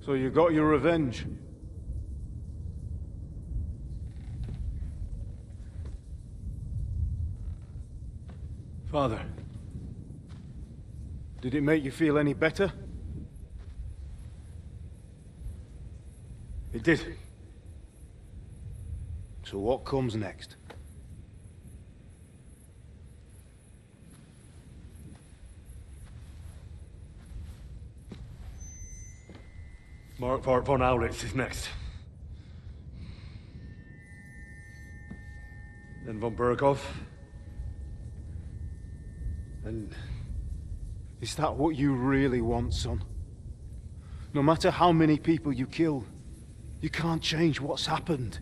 So you got your revenge. Father, did it make you feel any better? It did. So what comes next? Mark von Aulitz is next. Then von Burghoff. And is that what you really want, son? No matter how many people you kill, you can't change what's happened.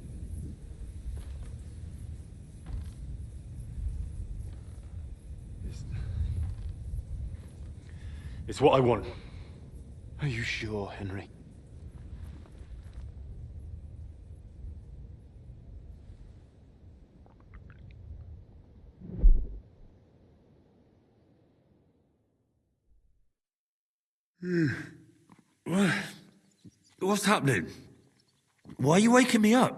It's what I want. Are you sure, Henry? What's happening? Why are you waking me up?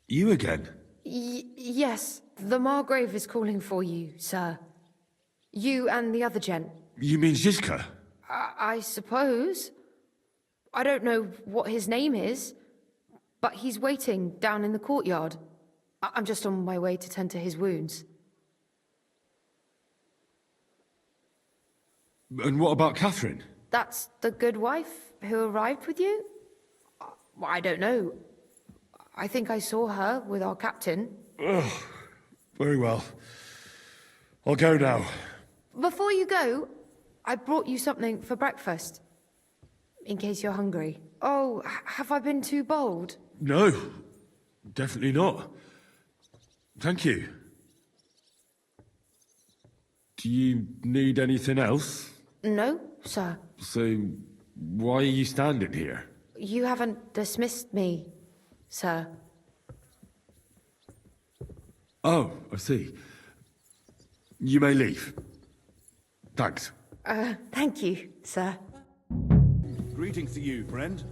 You again? Yes, the Margrave is calling for you, sir. You and the other gent. You mean Zizka? I suppose. I don't know what his name is, but he's waiting down in the courtyard. I'm just on my way to tend to his wounds. And what about Catherine? That's the good wife who arrived with you? I don't know. I think I saw her with our captain. Oh, very well. I'll go now. Before you go, I brought you something for breakfast. In case you're hungry. Oh, have I been too bold? No, definitely not. Thank you. Do you need anything else? No, sir. So, why are you standing here? You haven't dismissed me, sir. Oh, I see. You may leave. Thanks. Thank you, sir. Greetings to you, friend.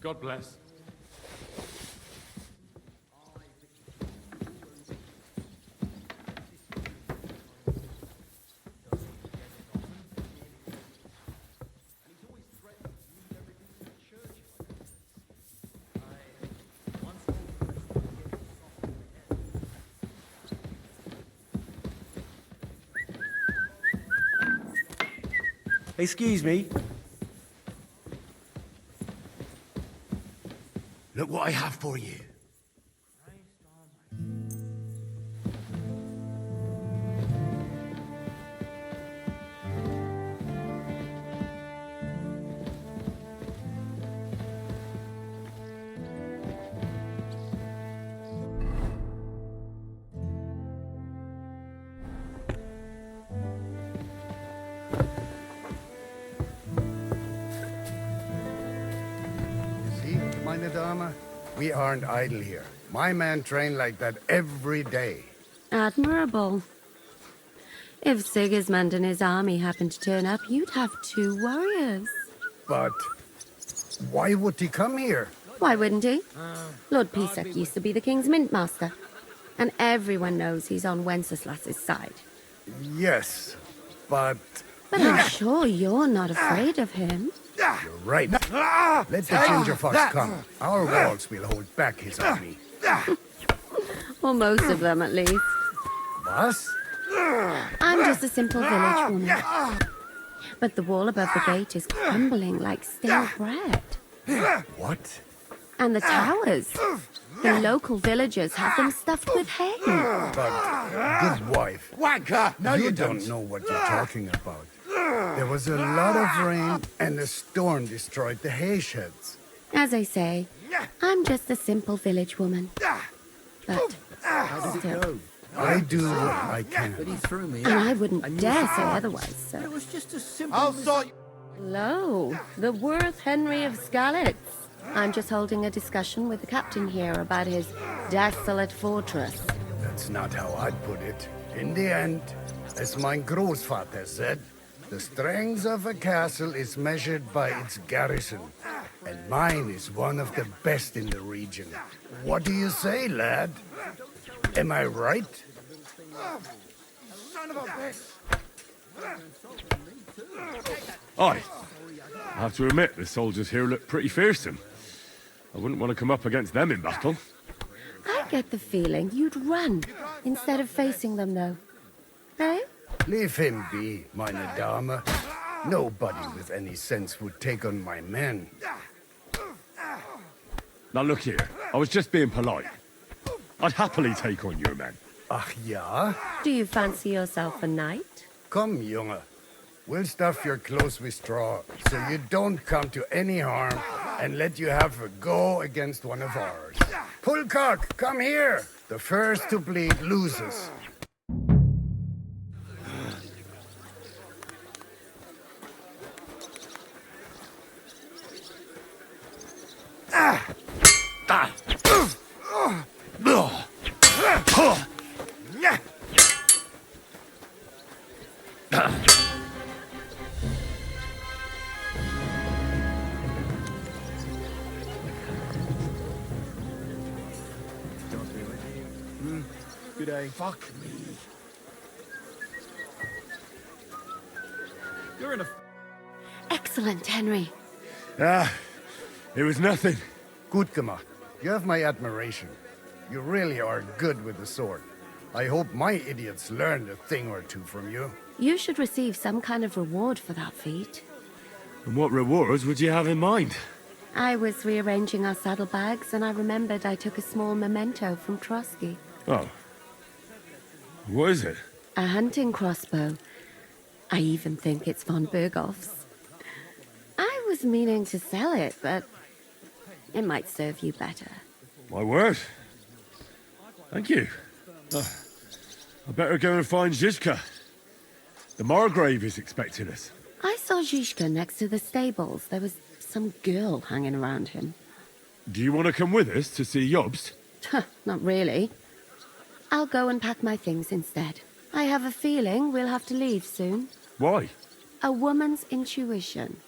God bless. Excuse me. Look what I have for you. See, meine Dame? We aren't idle here. My men train like that every day. Admirable. If Sigismund and his army happened to turn up, you'd have 2 warriors. But why would he come here? Why wouldn't he? Lord Pisak used to be the king's mintmaster, and everyone knows he's on Wenceslas's side. Yes, but But I'm sure you're not afraid of him. you're right. Let the Gingerfox come. Our walls will hold back his army. Or most of them, at least. Was? I'm just a simple village woman. But the wall above the gate is crumbling like stale bread. What? And the towers. The local villagers have them stuffed with hay. But, good wife, Wanker! No, you don't know what you're talking about. There was a lot of rain, and the storm destroyed the hay sheds. As I say, I'm just a simple village woman. But still, I do what I can. and I wouldn't dare say otherwise, sir. I'll sort you. Hello, the Worth Henry of Skalitz. I'm just holding a discussion with the captain here about his desolate fortress. That's not how I'd put it. In the end, as my Großvater said, the strength of a castle is measured by its garrison. And mine is one of the best in the region. What do you say, lad? Am I right? Aye. I have to admit, the soldiers here look pretty fearsome. I wouldn't want to come up against them in battle. I get the feeling you'd run instead of facing them, though. Eh? Leave him be, meine Dame. Nobody with any sense would take on my men. Now look here, I was just being polite. I'd happily take on your men. Ach ja? Do you fancy yourself a knight? Come, Junge. We'll stuff your clothes with straw, so you don't come to any harm, and let you have a go against one of ours. Pulcock, come here! The first to bleed loses. Good day. Fuck me. You're in a... Excellent, Henry. Ah, it was nothing. Gut gemacht. You have my admiration. You really are good with the sword. I hope my idiots learned a thing or two from you. You should receive some kind of reward for that feat. And what rewards would you have in mind? I was rearranging our saddlebags, and I remembered I took a small memento from Trotsky. Oh. What is it? A hunting crossbow. I even think it's von Berghoff's. I was meaning to sell it, but it might serve you better. My word. Thank you. I better go and find Zizka. The Margrave is expecting us. I saw Zhishka next to the stables. There was some girl hanging around him. Do you want to come with us to see Jobst? Not really. I'll go and pack my things instead. I have a feeling we'll have to leave soon. Why? A woman's intuition.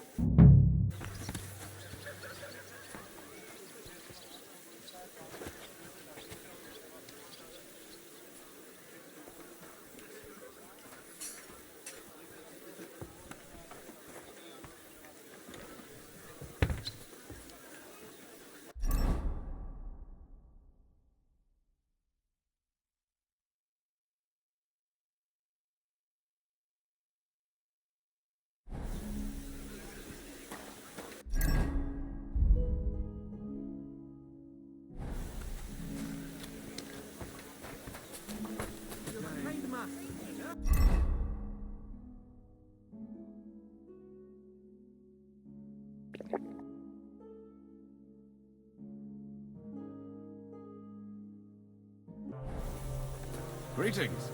Greetings.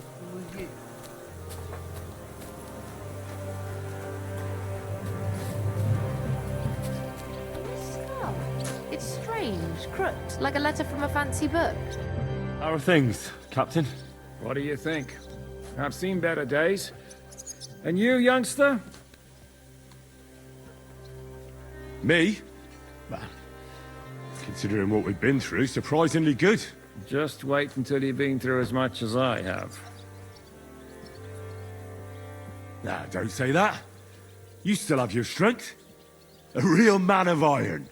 Oh, it's strange, crooked, like a letter from a fancy book. How are things, Captain? What do you think? I've seen better days. And you, youngster? Me? Well, considering what we've been through, surprisingly good. Just wait until you've been through as much as I have. Nah, don't say that. You still have your strength. A real man of iron.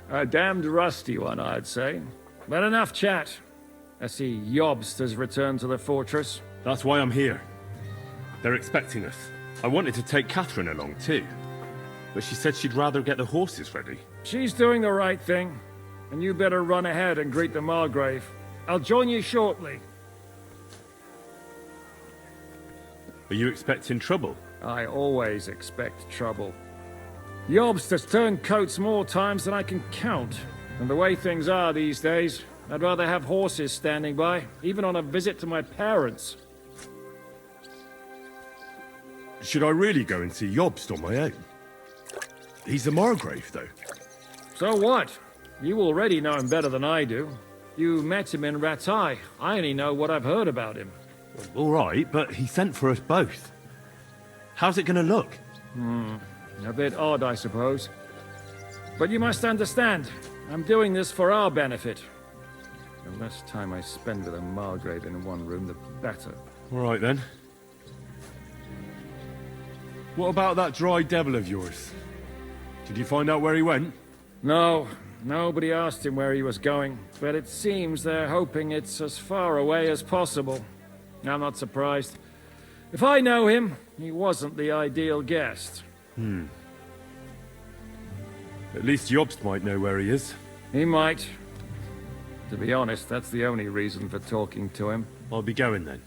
A damned rusty one, I'd say. But enough chat. I see Jobst has returned to the fortress. That's why I'm here. They're expecting us. I wanted to take Catherine along too, but she said she'd rather get the horses ready. She's doing the right thing. And you better run ahead and greet the Margrave. I'll join you shortly. Are you expecting trouble? I always expect trouble. Jobst has turned coats more times than I can count. And the way things are these days, I'd rather have horses standing by, even on a visit to my parents. Should I really go and see Jobst on my own? He's the Margrave, though. So what? You already know him better than I do. You met him in Ratai. I only know what I've heard about him. All right, but he sent for us both. How's it gonna look? A bit odd, I suppose. But you must understand, I'm doing this for our benefit. The less time I spend with a Margrave in one room, the better. All right, then. What about that dry devil of yours? Did you find out where he went? No, nobody asked him where he was going, but it seems they're hoping it's as far away as possible. I'm not surprised. If I know him, he wasn't the ideal guest. At least Jobst might know where he is. He might. To be honest, that's the only reason for talking to him. I'll be going then.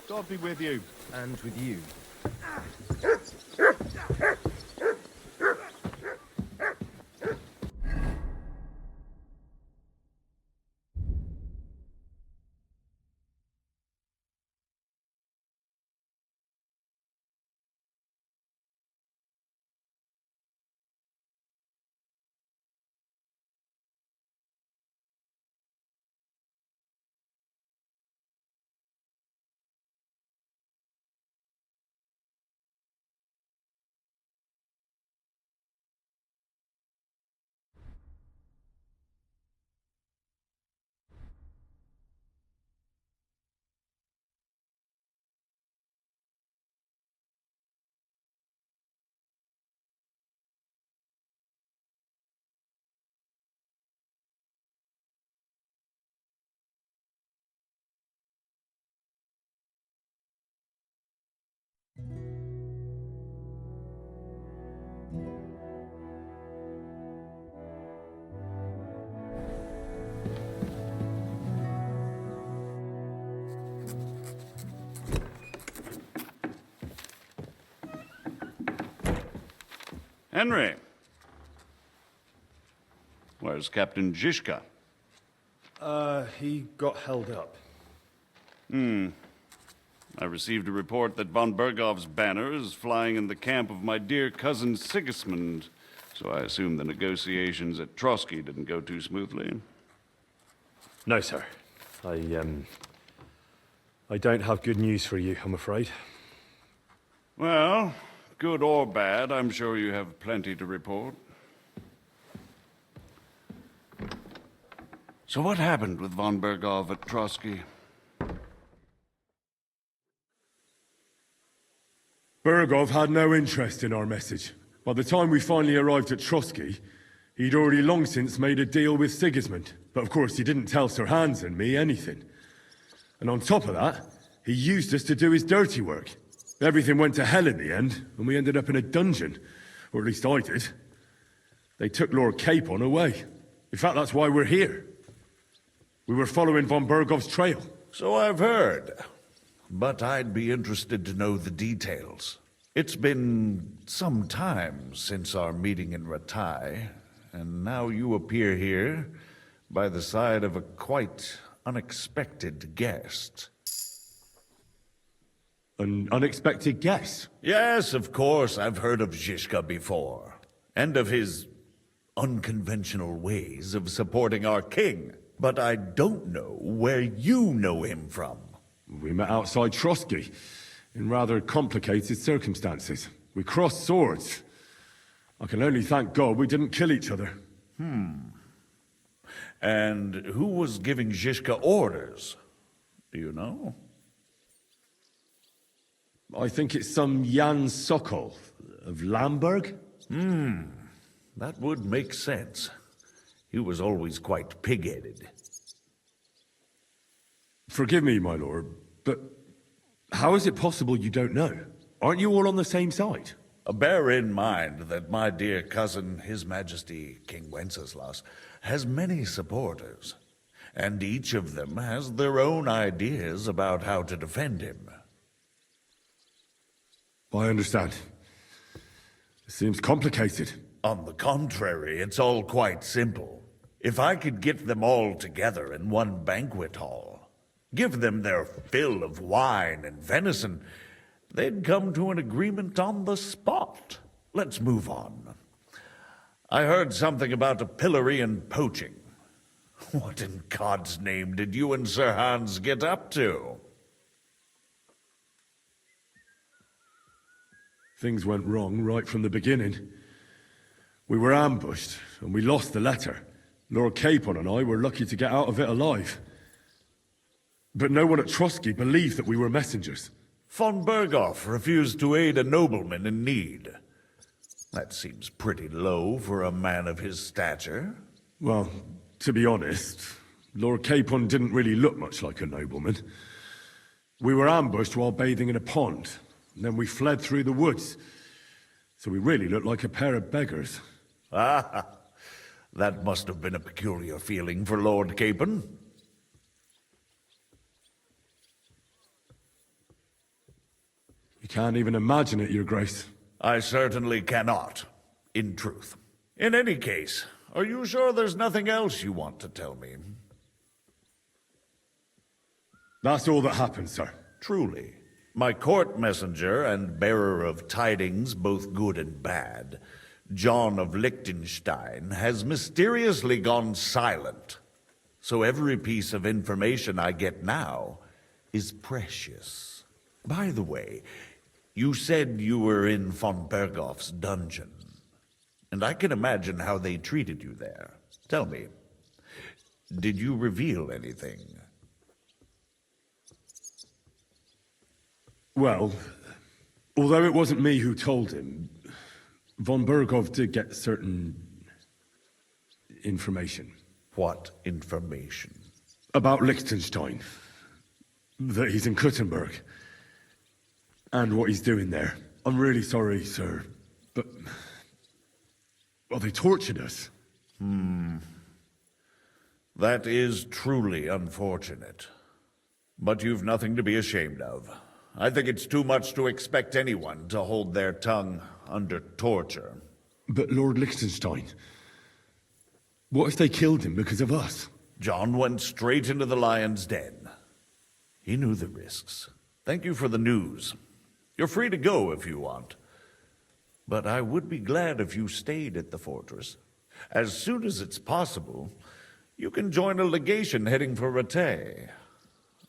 God be with you. And with you. Henry. Where's Captain Zizka? He got held up. I received a report that von Bergov's banner is flying in the camp of my dear cousin Sigismund, so I assume the negotiations at Trotsky didn't go too smoothly. No, sir. I don't have good news for you, I'm afraid. Well, good or bad, I'm sure you have plenty to report. So what happened with von Bergov at Trotsky? Bergov had no interest in our message. By the time we finally arrived at Trotsky, he'd already long since made a deal with Sigismund. But of course, he didn't tell Sir Hans and me anything. And on top of that, He used us to do his dirty work. Everything went to hell in the end, and we ended up in a dungeon. Or at least I did. They took Lord Capon away. In fact, that's why we're here. We were following von Bergov's trail. So I've heard. But I'd be interested to know the details. It's been some time since our meeting in Ratai, and now you appear here by the side of a quite unexpected guest. An unexpected guest? Yes, of course, I've heard of Zizka before, and of his unconventional ways of supporting our king. But I don't know where you know him from. We met outside Trotsky, in rather complicated circumstances. We crossed swords. I can only thank God we didn't kill each other. And who was giving Zizka orders? Do you know? I think it's some Jan Sokol of Lamberg? That would make sense. He was always quite pig-headed. Forgive me, my lord, but how is it possible you don't know? Aren't you all on the same side? Bear in mind that my dear cousin, His Majesty King Wenceslas, has many supporters, and each of them has their own ideas about how to defend him. I understand. It seems complicated. On the contrary, it's all quite simple. If I could get them all together in one banquet hall, give them their fill of wine and venison, they'd come to an agreement on the spot. Let's move on. I heard something about a pillory and poaching. What in God's name did you and Sir Hans get up to? Things went wrong right from the beginning. We were ambushed, and we lost the letter. Lord Capon and I were lucky to get out of it alive. But no one at Trotsky believed that we were messengers. Von Berghoff refused to aid a nobleman in need. That seems pretty low for a man of his stature. Well, to be honest, Lord Capon didn't really look much like a nobleman. We were ambushed while bathing in a pond, and then we fled through the woods. So we really looked like a pair of beggars. Ah, that must have been a peculiar feeling for Lord Capon. You can't even imagine it, Your Grace. I certainly cannot, in truth. In any case, are you sure there's nothing else you want to tell me? That's all that happened, sir. Truly. My court messenger and bearer of tidings, both good and bad, John of Liechtenstein, has mysteriously gone silent. So every piece of information I get now is precious. By the way, you said you were in von Berghoff's dungeon, and I can imagine how they treated you there. Tell me, did you reveal anything? Well, although it wasn't me who told him, von Berghoff did get certain information. What information? About Liechtenstein. That he's in Kuttenberg. And what he's doing there. I'm really sorry, sir, but... well, they tortured us. That is truly unfortunate. But you've nothing to be ashamed of. I think it's too much to expect anyone to hold their tongue under torture. But Lord Liechtenstein... what if they killed him because of us? John went straight into the lion's den. He knew the risks. Thank you for the news. You're free to go if you want. But I would be glad if you stayed at the fortress. As soon as it's possible, you can join a legation heading for Rattay.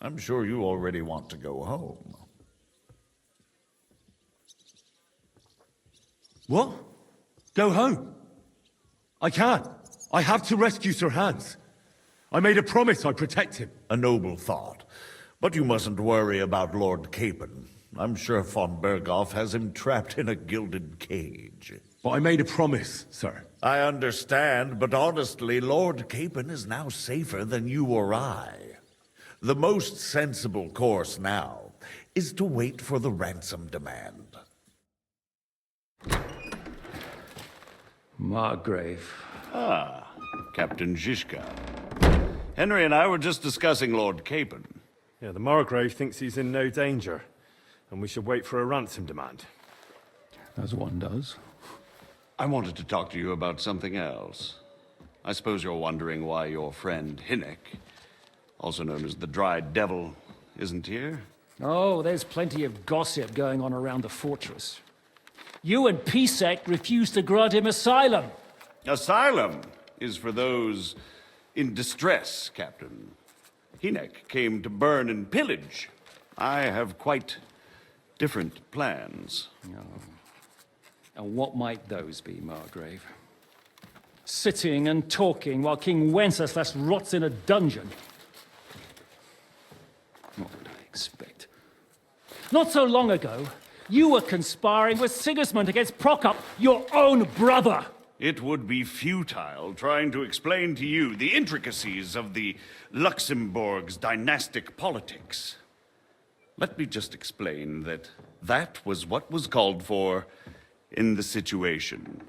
I'm sure you already want to go home. What? Go home? I can't. I have to rescue Sir Hans. I made a promise I'd protect him. A noble thought. But you mustn't worry about Lord Capon. I'm sure von Berghoff has him trapped in a gilded cage. But I made a promise, sir. I understand, but honestly, Lord Capon is now safer than you or I. The most sensible course now is to wait for the ransom demand. Margrave. Ah, Captain Zizka. Henry and I were just discussing Lord Capon. Yeah, the Margrave thinks he's in no danger, and we should wait for a ransom demand. As one does. I wanted to talk to you about something else. I suppose you're wondering why your friend Hinnek, also known as the Dried Devil, isn't here? Oh, there's plenty of gossip going on around the fortress. You and Pisek refused to grant him asylum. Asylum is for those in distress, Captain. Hinnek came to burn and pillage. I have quite different plans. And what might those be, Margrave? Sitting and talking while King Wenceslas rots in a dungeon. What would I expect? Not so long ago, you were conspiring with Sigismund against Prokop, your own brother. It would be futile trying to explain to you the intricacies of the Luxembourg's dynastic politics. Let me just explain that that was what was called for in the situation.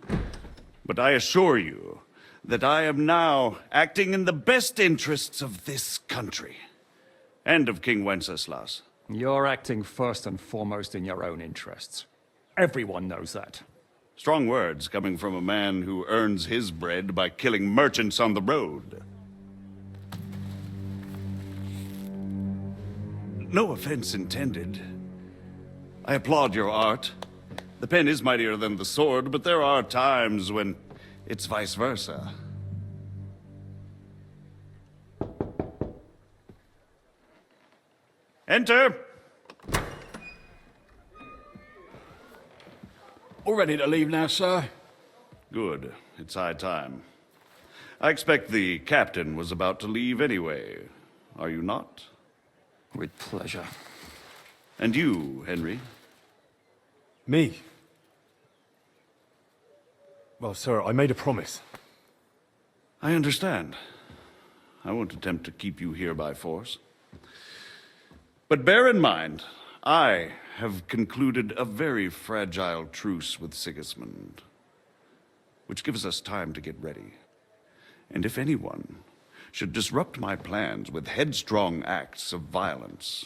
But I assure you that I am now acting in the best interests of this country and of King Wenceslas. You're acting first and foremost in your own interests. Everyone knows that. Strong words coming from a man who earns his bread by killing merchants on the road. No offense intended. I applaud your art. The pen is mightier than the sword, but there are times when it's vice versa. Enter! All ready to leave now, sir? Good. It's high time. I expect the captain was about to leave anyway. Are you not? With pleasure. And you, Henry? Me? Well, sir, I made a promise. I understand. I won't attempt to keep you here by force. But bear in mind, I have concluded a very fragile truce with Sigismund, which gives us time to get ready. And if anyone should disrupt my plans with headstrong acts of violence,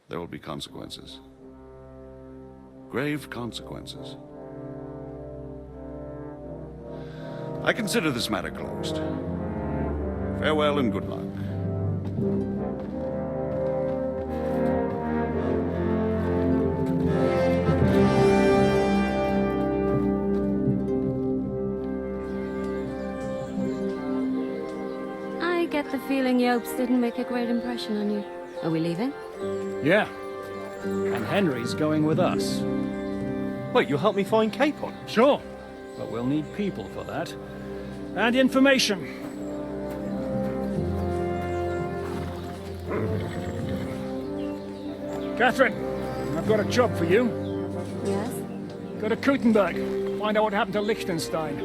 there will be consequences. Grave consequences. I consider this matter closed. Farewell and good luck. I get the feeling Yopes didn't make a great impression on you. Are we leaving? Yeah. And Henry's going with us. Wait, you'll help me find Capon? Sure. But we'll need people for that. And information. Catherine, I've got a job for you. Yes? Go to Kuttenberg. Find out what happened to Liechtenstein.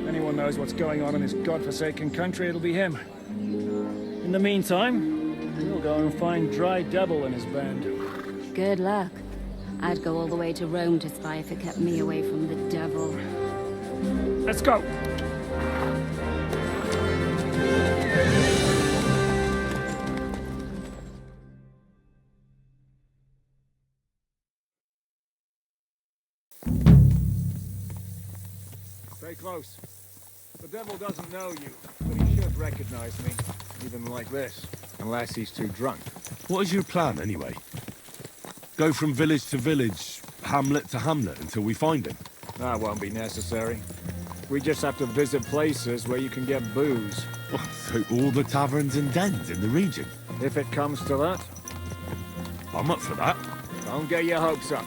If anyone knows what's going on in this godforsaken country, it'll be him. In the meantime, we'll go and find Dry Devil and his band. Good luck. I'd go all the way to Rome to spy if it kept me away from the devil. Let's go! Stay close. The devil doesn't know you, but he should recognize me, even like this, unless he's too drunk. What is your plan, anyway? Go from village to village, hamlet to hamlet, until we find him? That won't be necessary. We just have to visit places where you can get booze. Oh, so all the taverns and dens in the region? If it comes to that, I'm up for that. don't get your hopes up.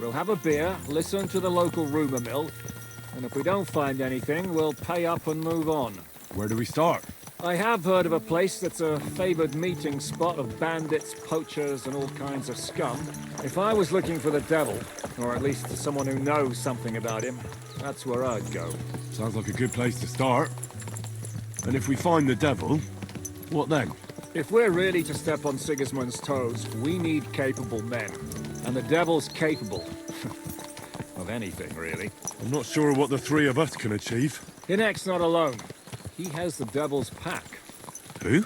We'll have a beer, listen to the local rumor mill, and if we don't find anything, we'll pay up and move on. Where do we start? I have heard of a place that's a favored meeting spot of bandits, poachers, and all kinds of scum. If I was looking for the devil, or at least someone who knows something about him, that's where I'd go. Sounds like a good place to start. And if we find the devil, what then? If we're really to step on Sigismund's toes, we need capable men. And the Devil's capable. Of anything, really. I'm not sure what the three of us can achieve. Hinek's not alone. He has the Devil's pack. Who?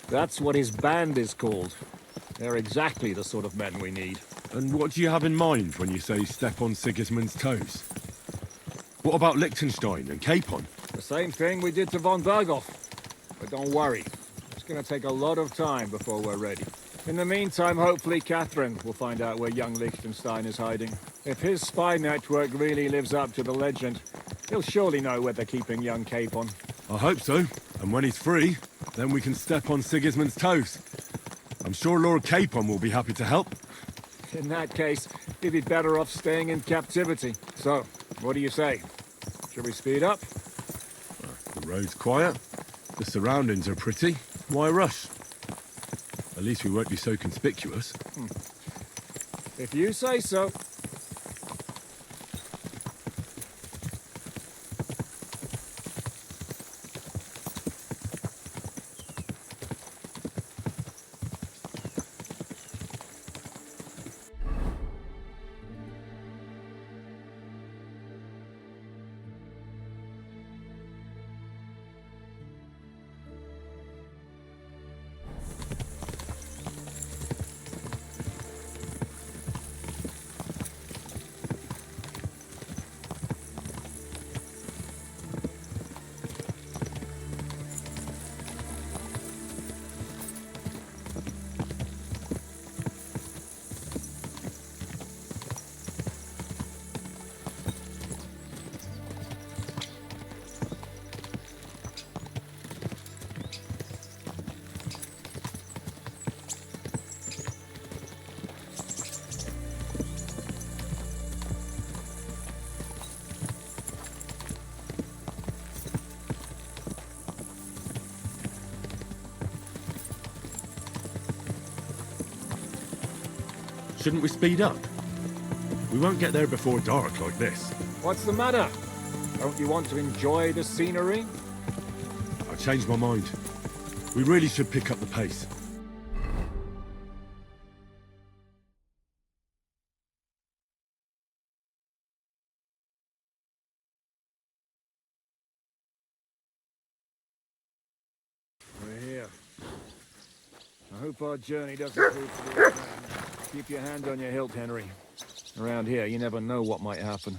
That's what his band is called. They're exactly the sort of men we need. And what do you have in mind when you say step on Sigismund's toes? What about Liechtenstein and Capon? The same thing we did to von Berghoff. But don't worry. It's gonna take a lot of time before we're ready. In the meantime, hopefully Catherine will find out where young Liechtenstein is hiding. If his spy network really lives up to the legend, he'll surely know where they're keeping young Capon. I hope so. And when he's free, then we can step on Sigismund's toes. I'm sure Lord Capon will be happy to help. In that case, he'd be better off staying in captivity. So, what do you say? Should we speed up? The road's quiet. The surroundings are pretty. Why rush? At least we won't be so conspicuous. If you say so. Shouldn't we speed up? We won't get there before dark like this. What's the matter? Don't you want to enjoy the scenery? I changed my mind. We really should pick up the pace. We're here. I hope our journey doesn't prove to be a plan. Keep your hand on your hilt, Henry. Around here, you never know what might happen.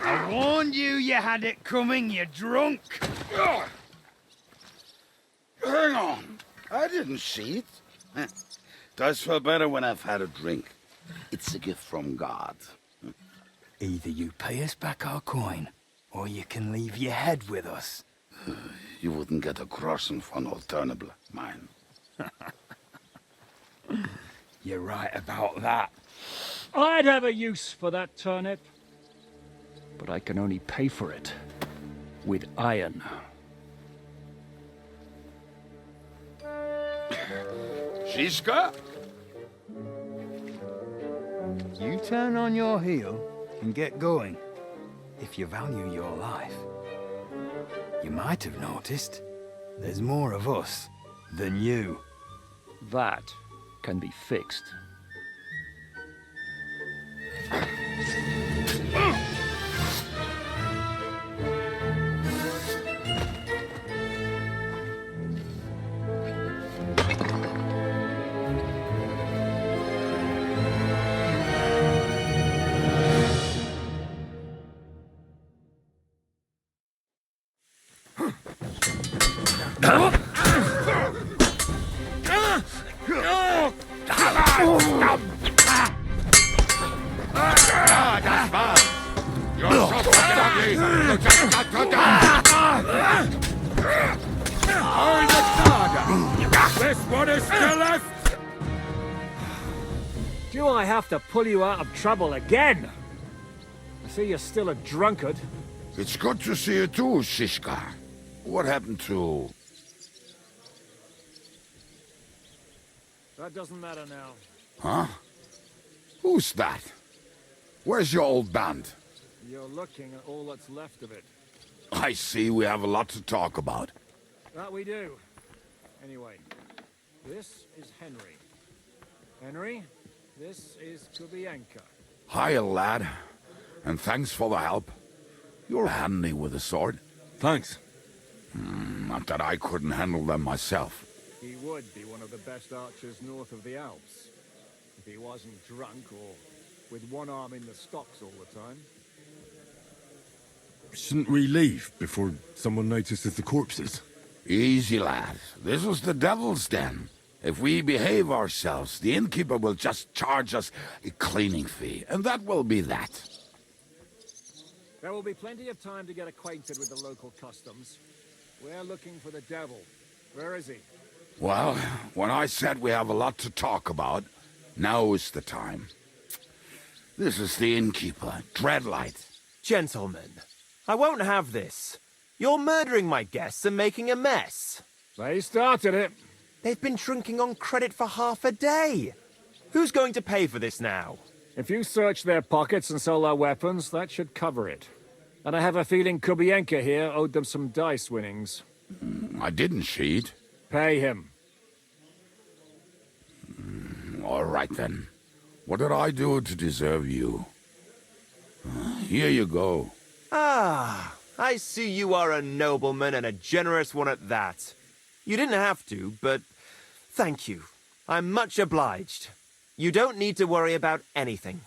I warned you had it coming, you drunk. Hang on. I didn't see it. Does feel better when I've had a drink. It's a gift from God. Either you pay us back our coin, or you can leave your head with us. You wouldn't get a crossing for no turnip, mine. You're right about that. I'd have a use for that turnip. But I can only pay for it with iron. Shiska? You turn on your heel and get going. If you value your life. You might have noticed there's more of us than you. That can be fixed. This one is still left! Do I have to pull you out of trouble again? see you're still a drunkard. It's good to see you too, Shishka. What happened to... That doesn't matter now. Huh? Who's that? Where's your old band? You're looking at all that's left of it. I see we have a lot to talk about. That we do. Anyway, this is Henry. Henry, this is Kubienka. Hiya, lad. And thanks for the help. You're handy with a sword. Thanks. Not that I couldn't handle them myself. He would be one of the best archers north of the Alps. If he wasn't drunk or with one arm in the stocks all the time. Shouldn't we leave before someone notices the corpses? Easy, lad. This was the devil's den. If we behave ourselves, the innkeeper will just charge us a cleaning fee, and that will be that. There will be plenty of time to get acquainted with the local customs. We're looking for the devil. Where is he? Well, when I said we have a lot to talk about, now is the time. This is the innkeeper, Dreadlight. Gentlemen, I won't have this. You're murdering my guests and making a mess. They started it. They've been drinking on credit for half a day. Who's going to pay for this now? If you search their pockets and sell their weapons, that should cover it. And I have a feeling Kubienka here owed them some dice winnings. I didn't cheat. Pay him. All right, then. What did I do to deserve you? Here you go. Ah, I see you are a nobleman and a generous one at that. You didn't have to, but thank you. I'm much obliged. You don't need to worry about anything.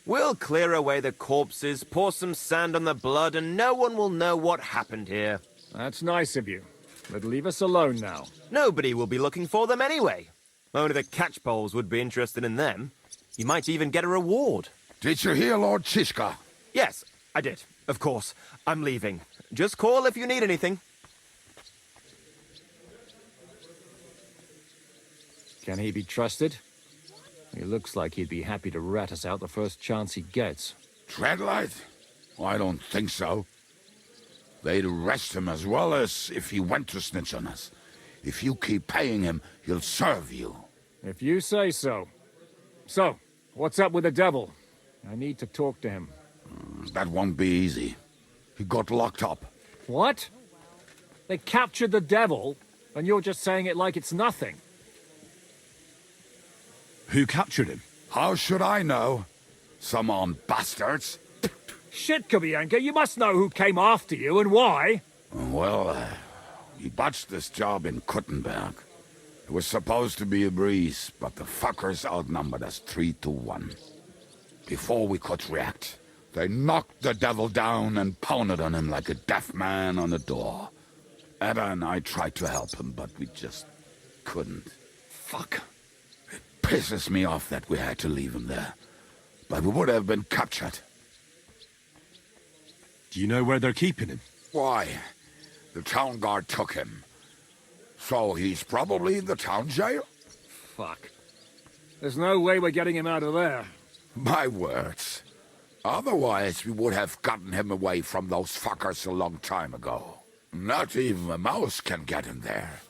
We'll clear away the corpses, pour some sand on the blood, and no one will know what happened here. That's nice of you. But leave us alone now. Nobody will be looking for them anyway. Only the catchpoles would be interested in them. You might even get a reward. Did you hear Lord Shishka? Yes, I did. Of course. I'm leaving. Just call if you need anything. Can he be trusted? He looks like he'd be happy to rat us out the first chance he gets. Dreadlight? I don't think so. They'd arrest him as well as if he went to snitch on us. If you keep paying him, he'll serve you. If you say so. So, what's up with the devil? I need to talk to him. That won't be easy. He got locked up. What? They captured the devil, and you're just saying it like it's nothing. Who captured him? How should I know? Some armed bastards. Shit, Kubienka, you must know who came after you and why. Well, he botched this job in Kuttenberg. It was supposed to be a breeze, but the fuckers outnumbered us 3-1. Before we could react, they knocked the devil down and pounded on him like a deaf man on a door. Ada and I tried to help him, but we just couldn't. Fuck. It pisses me off that we had to leave him there. But we would have been captured. Do you know where they're keeping him? Why? The town guard took him. So he's probably in the town jail? Fuck. There's no way we're getting him out of there. My words. Otherwise, we would have gotten him away from those fuckers a long time ago. Not even a mouse can get him there.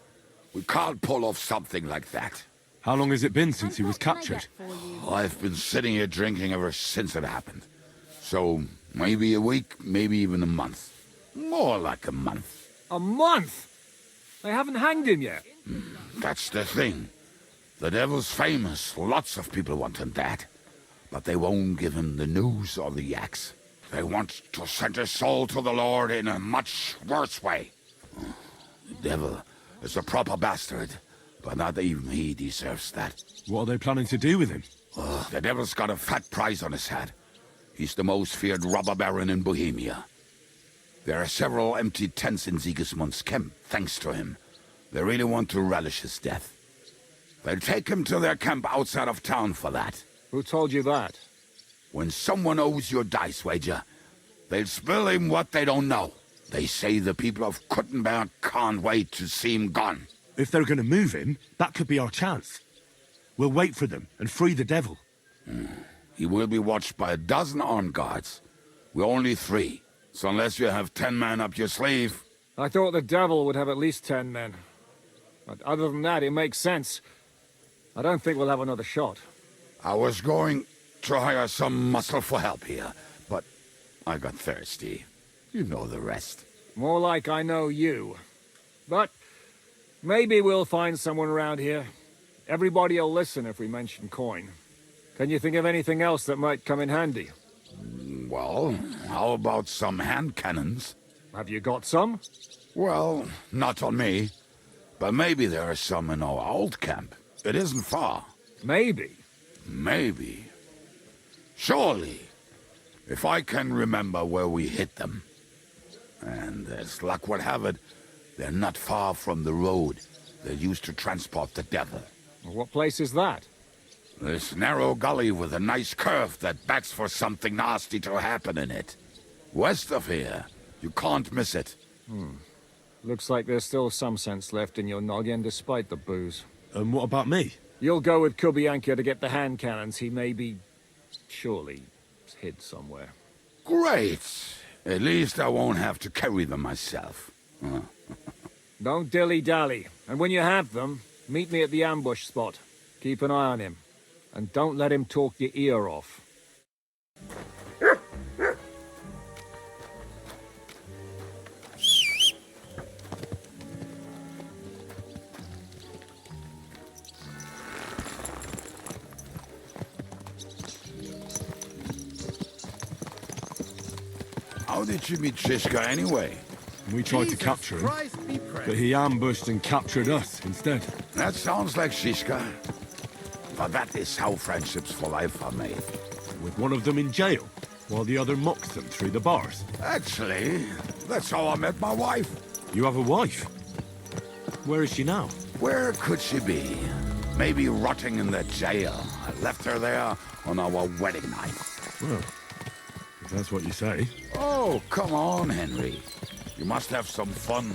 We can't pull off something like that. How long has it been since he was captured? I've been sitting here drinking ever since it happened. So, maybe a week, maybe even a month. More like a month. A month? They haven't hanged him yet. That's the thing. The devil's famous. Lots of people want him dead. But they won't give him the news or the axe. They want to send his soul to the Lord in a much worse way. The devil is a proper bastard, but not even he deserves that. What are they planning to do with him? The devil's got a fat price on his head. He's the most feared robber baron in Bohemia. There are several empty tents in Sigismund's camp, thanks to him. They really want to relish his death. They'll take him to their camp outside of town for that. Who told you that? When someone owes you a dice wager, they'll spill him what they don't know. They say the people of Kuttenberg can't wait to see him gone. If they're going to move him, that could be our chance. We'll wait for them and free the devil. He will be watched by a dozen armed guards. We're only 3. So unless you have 10 men up your sleeve... I thought the devil would have at least 10 men. But other than that, it makes sense. I don't think we'll have another shot. I was going to hire some muscle for help here, but I got thirsty. You know the rest. More like I know you. But maybe we'll find someone around here. Everybody'll listen if we mention coin. Can you think of anything else that might come in handy? Well, how about some hand cannons? Have you got some? Well, not on me. But maybe there are some in our old camp. It isn't far. Maybe? Maybe. Surely. If I can remember where we hit them. And as luck would have it, they're not far from the road they used to transport the devil. What place is that? This narrow gully with a nice curve that backs for something nasty to happen in it. West of here. You can't miss it. Looks like there's still some sense left in your noggin despite the booze. And what about me? You'll go with Kubianka to get the hand cannons he may be... surely hid somewhere. Great. At least I won't have to carry them myself. Don't dilly-dally. And when you have them, meet me at the ambush spot. Keep an eye on him. And don't let him talk your ear off. How did you meet Shishka anyway? We tried to capture him, but he ambushed and captured us instead. That sounds like Shishka. But that is how friendships for life are made. With one of them in jail, while the other mocks them through the bars. Actually, that's how I met my wife. You have a wife? Where is she now? Where could she be? Maybe rotting in the jail. I left her there on our wedding night. Well, if that's what you say. Oh, come on, Henry. You must have some fun,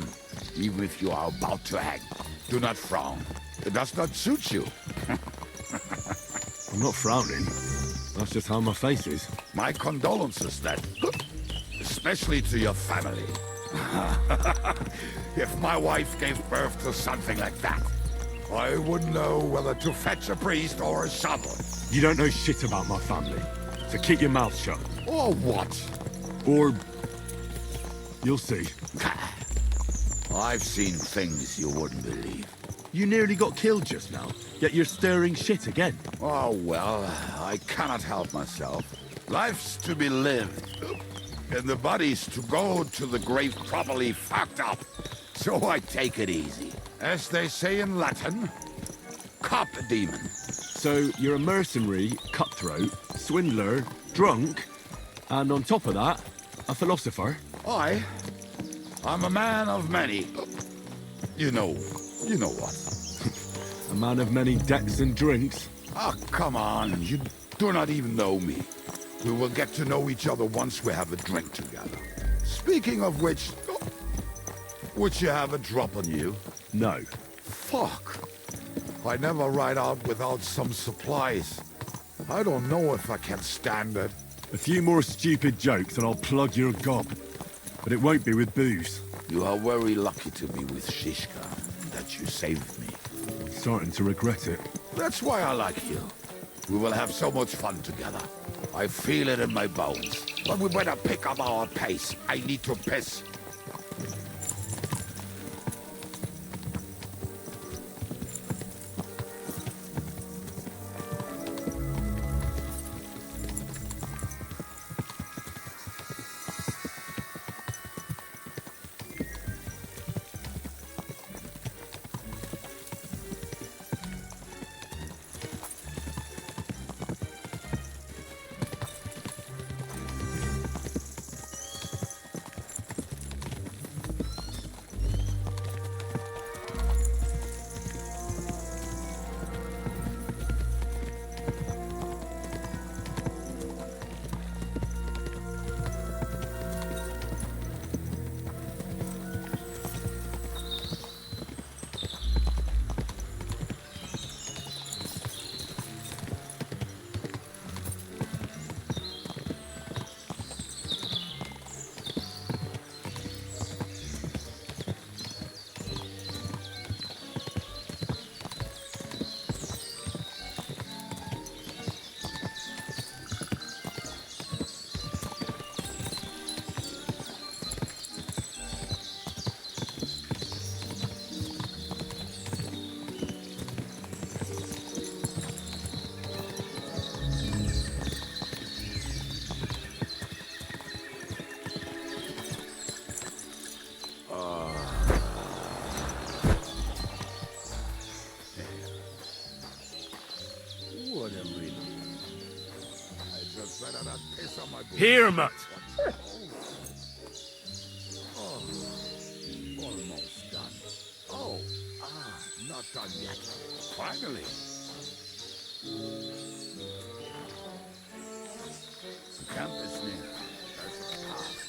even if you are about to hang. Do not frown. It does not suit you. I'm not frowning. That's just how my face is. My condolences, then. Especially to your family. If my wife gave birth to something like that, I wouldn't know whether to fetch a priest or a shovel. You don't know shit about my family, so keep your mouth shut. Or what? Or... you'll see. I've seen things you wouldn't believe. You nearly got killed just now, yet you're stirring shit again. Oh, well, I cannot help myself. Life's to be lived, and the body's to go to the grave properly fucked up. So I take it easy. As they say in Latin, cop demon. So you're a mercenary, cutthroat, swindler, drunk, and on top of that, a philosopher? I'm a man of many... You know what. A man of many decks and drinks? Ah, come on. You do not even know me. We will get to know each other once we have a drink together. Speaking of which... would you have a drop on you? No. Fuck. I never ride out without some supplies. I don't know if I can stand it. A few more stupid jokes and I'll plug your gob. But it won't be with booze. You are very lucky to be with Shishka, that you saved me. I'm starting to regret it. That's why I like you. We will have so much fun together. I feel it in my bones. But we better pick up our pace. I need to piss. Here, Mutt. Almost done. Oh, not done yet. Finally. The camp is near. There's a path.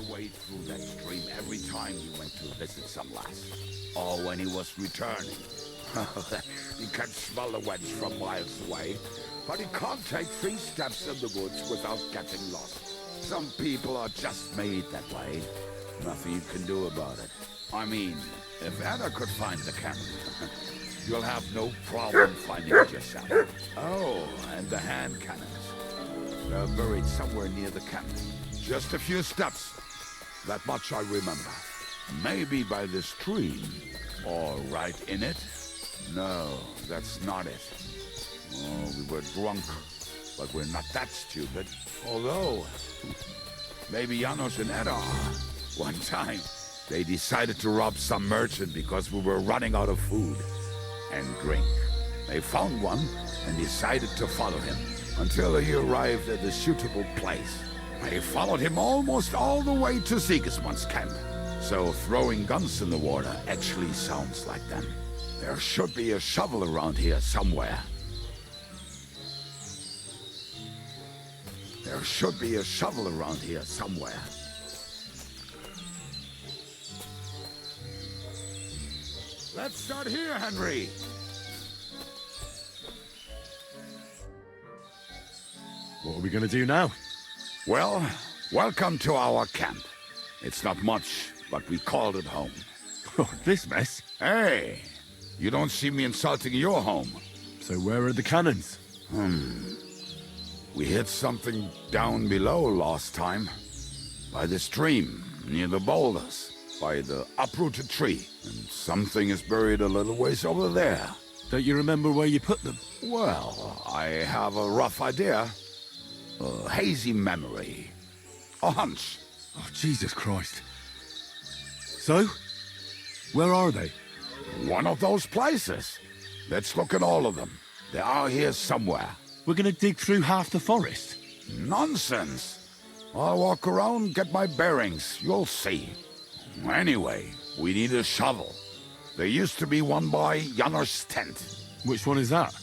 Wade through that stream every time he went to visit some lass. Or when he was returning. He can smell the wench from miles away, but he can't take 3 steps in the woods without getting lost. Some people are just made that way. Nothing you can do about it. I mean, if Anna could find the camp, you'll have no problem finding it yourself. Oh, and the hand cannons. They're buried somewhere near the camp. Just a few steps. That much I remember. Maybe by the stream. Or right in it? No, that's not it. Oh, we were drunk. But we're not that stupid. Although, maybe Janos and Edda are. One time, they decided to rob some merchant because we were running out of food. and drink. They found one and decided to follow him until he arrived at a suitable place. They followed him almost all the way to Sigismund's camp. So throwing guns in the water actually sounds like them. There should be a shovel around here somewhere. There should be a shovel around here somewhere. Let's start here, Henry. What are we gonna do now? Well, welcome to our camp. It's not much, but we called it home. Oh, this mess? Hey, you don't see me insulting your home. So where are the cannons? We hit something down below last time. By the stream, near the boulders. By the uprooted tree. And something is buried a little ways over there. Don't you remember where you put them? Well, I have a rough idea. A hazy memory. A hunch. Oh, Jesus Christ. So? Where are they? One of those places. Let's look at all of them. They are here somewhere. We're gonna dig through half the forest. Nonsense. I'll walk around, get my bearings. You'll see. Anyway, we need a shovel. There used to be one by Janner's tent. Which one is that?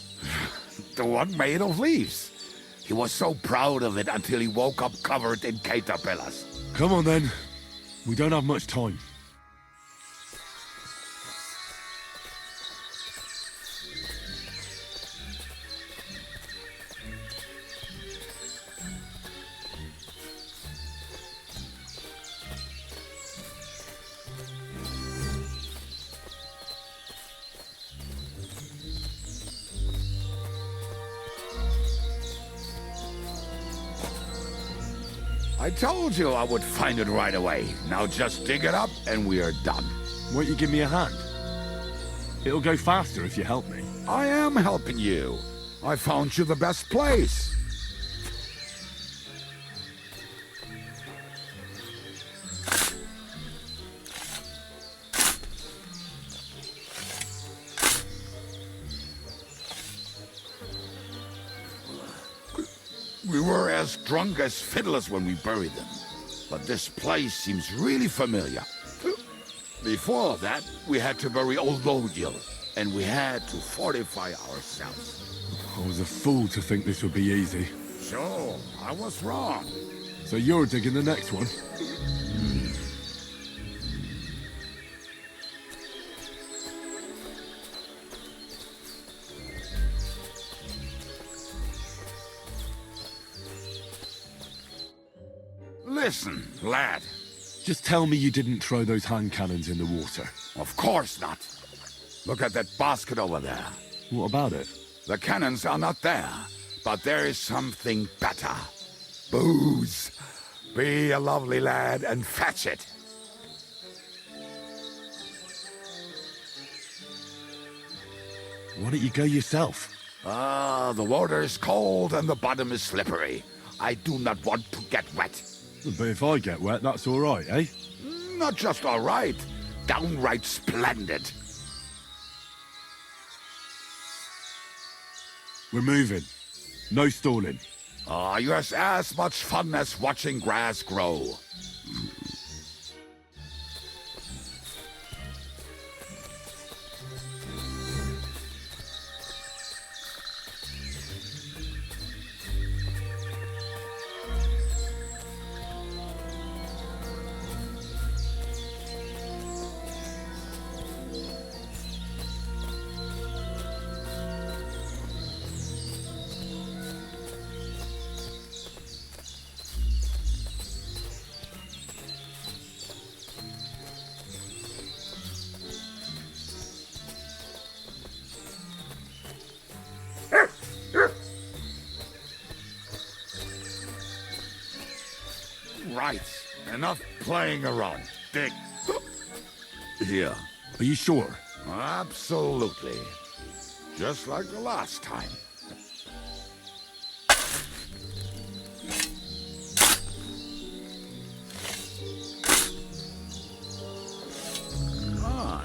The one made of leaves. He was so proud of it until he woke up covered in caterpillars. Come on then. We don't have much time. I told you I would find it right away. Now just dig it up and we are done. Won't you give me a hand? It'll go faster if you help me. I am helping you. I found you the best place. We were as drunk as fiddlers when we buried them. But this place seems really familiar. Before that, we had to bury old Lodiel, and we had to fortify ourselves. I was a fool to think this would be easy. So, I was wrong. So you're digging the next one? Listen, lad. Just tell me you didn't throw those hand cannons in the water. Of course not. Look at that basket over there. What about it? The cannons are not there, but there is something better. Booze. Be a lovely lad and fetch it. Why don't you go yourself? The water is cold and the bottom is slippery. I do not want to get wet. But if I get wet, that's all right, eh? Not just all right, downright splendid. We're moving. No stalling. You have as much fun as watching grass grow. Right. Enough playing around. Dig. Here. Are you sure? Absolutely. Just like the last time.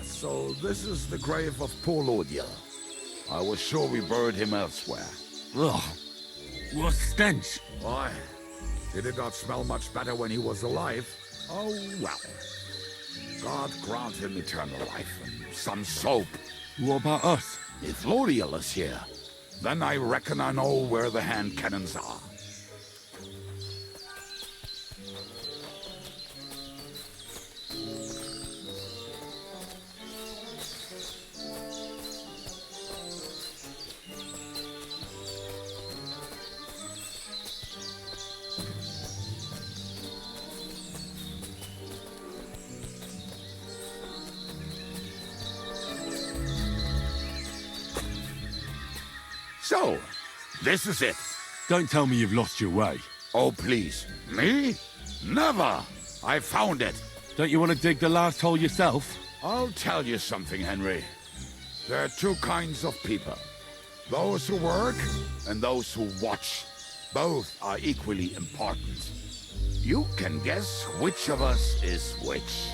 So this is the grave of poor Lodiel. I was sure we buried him elsewhere. Ugh. What stench? Why? Did it not smell much better when he was alive? Oh, well. God grant him eternal life and some soap. What about us? If Lodiel is here, then I reckon I know where the hand cannons are. So, this is it. Don't tell me you've lost your way. Oh, please. Me? Never! I found it. Don't you want to dig the last hole yourself? I'll tell you something, Henry. There are two kinds of people. Those who work and those who watch. Both are equally important. You can guess which of us is which.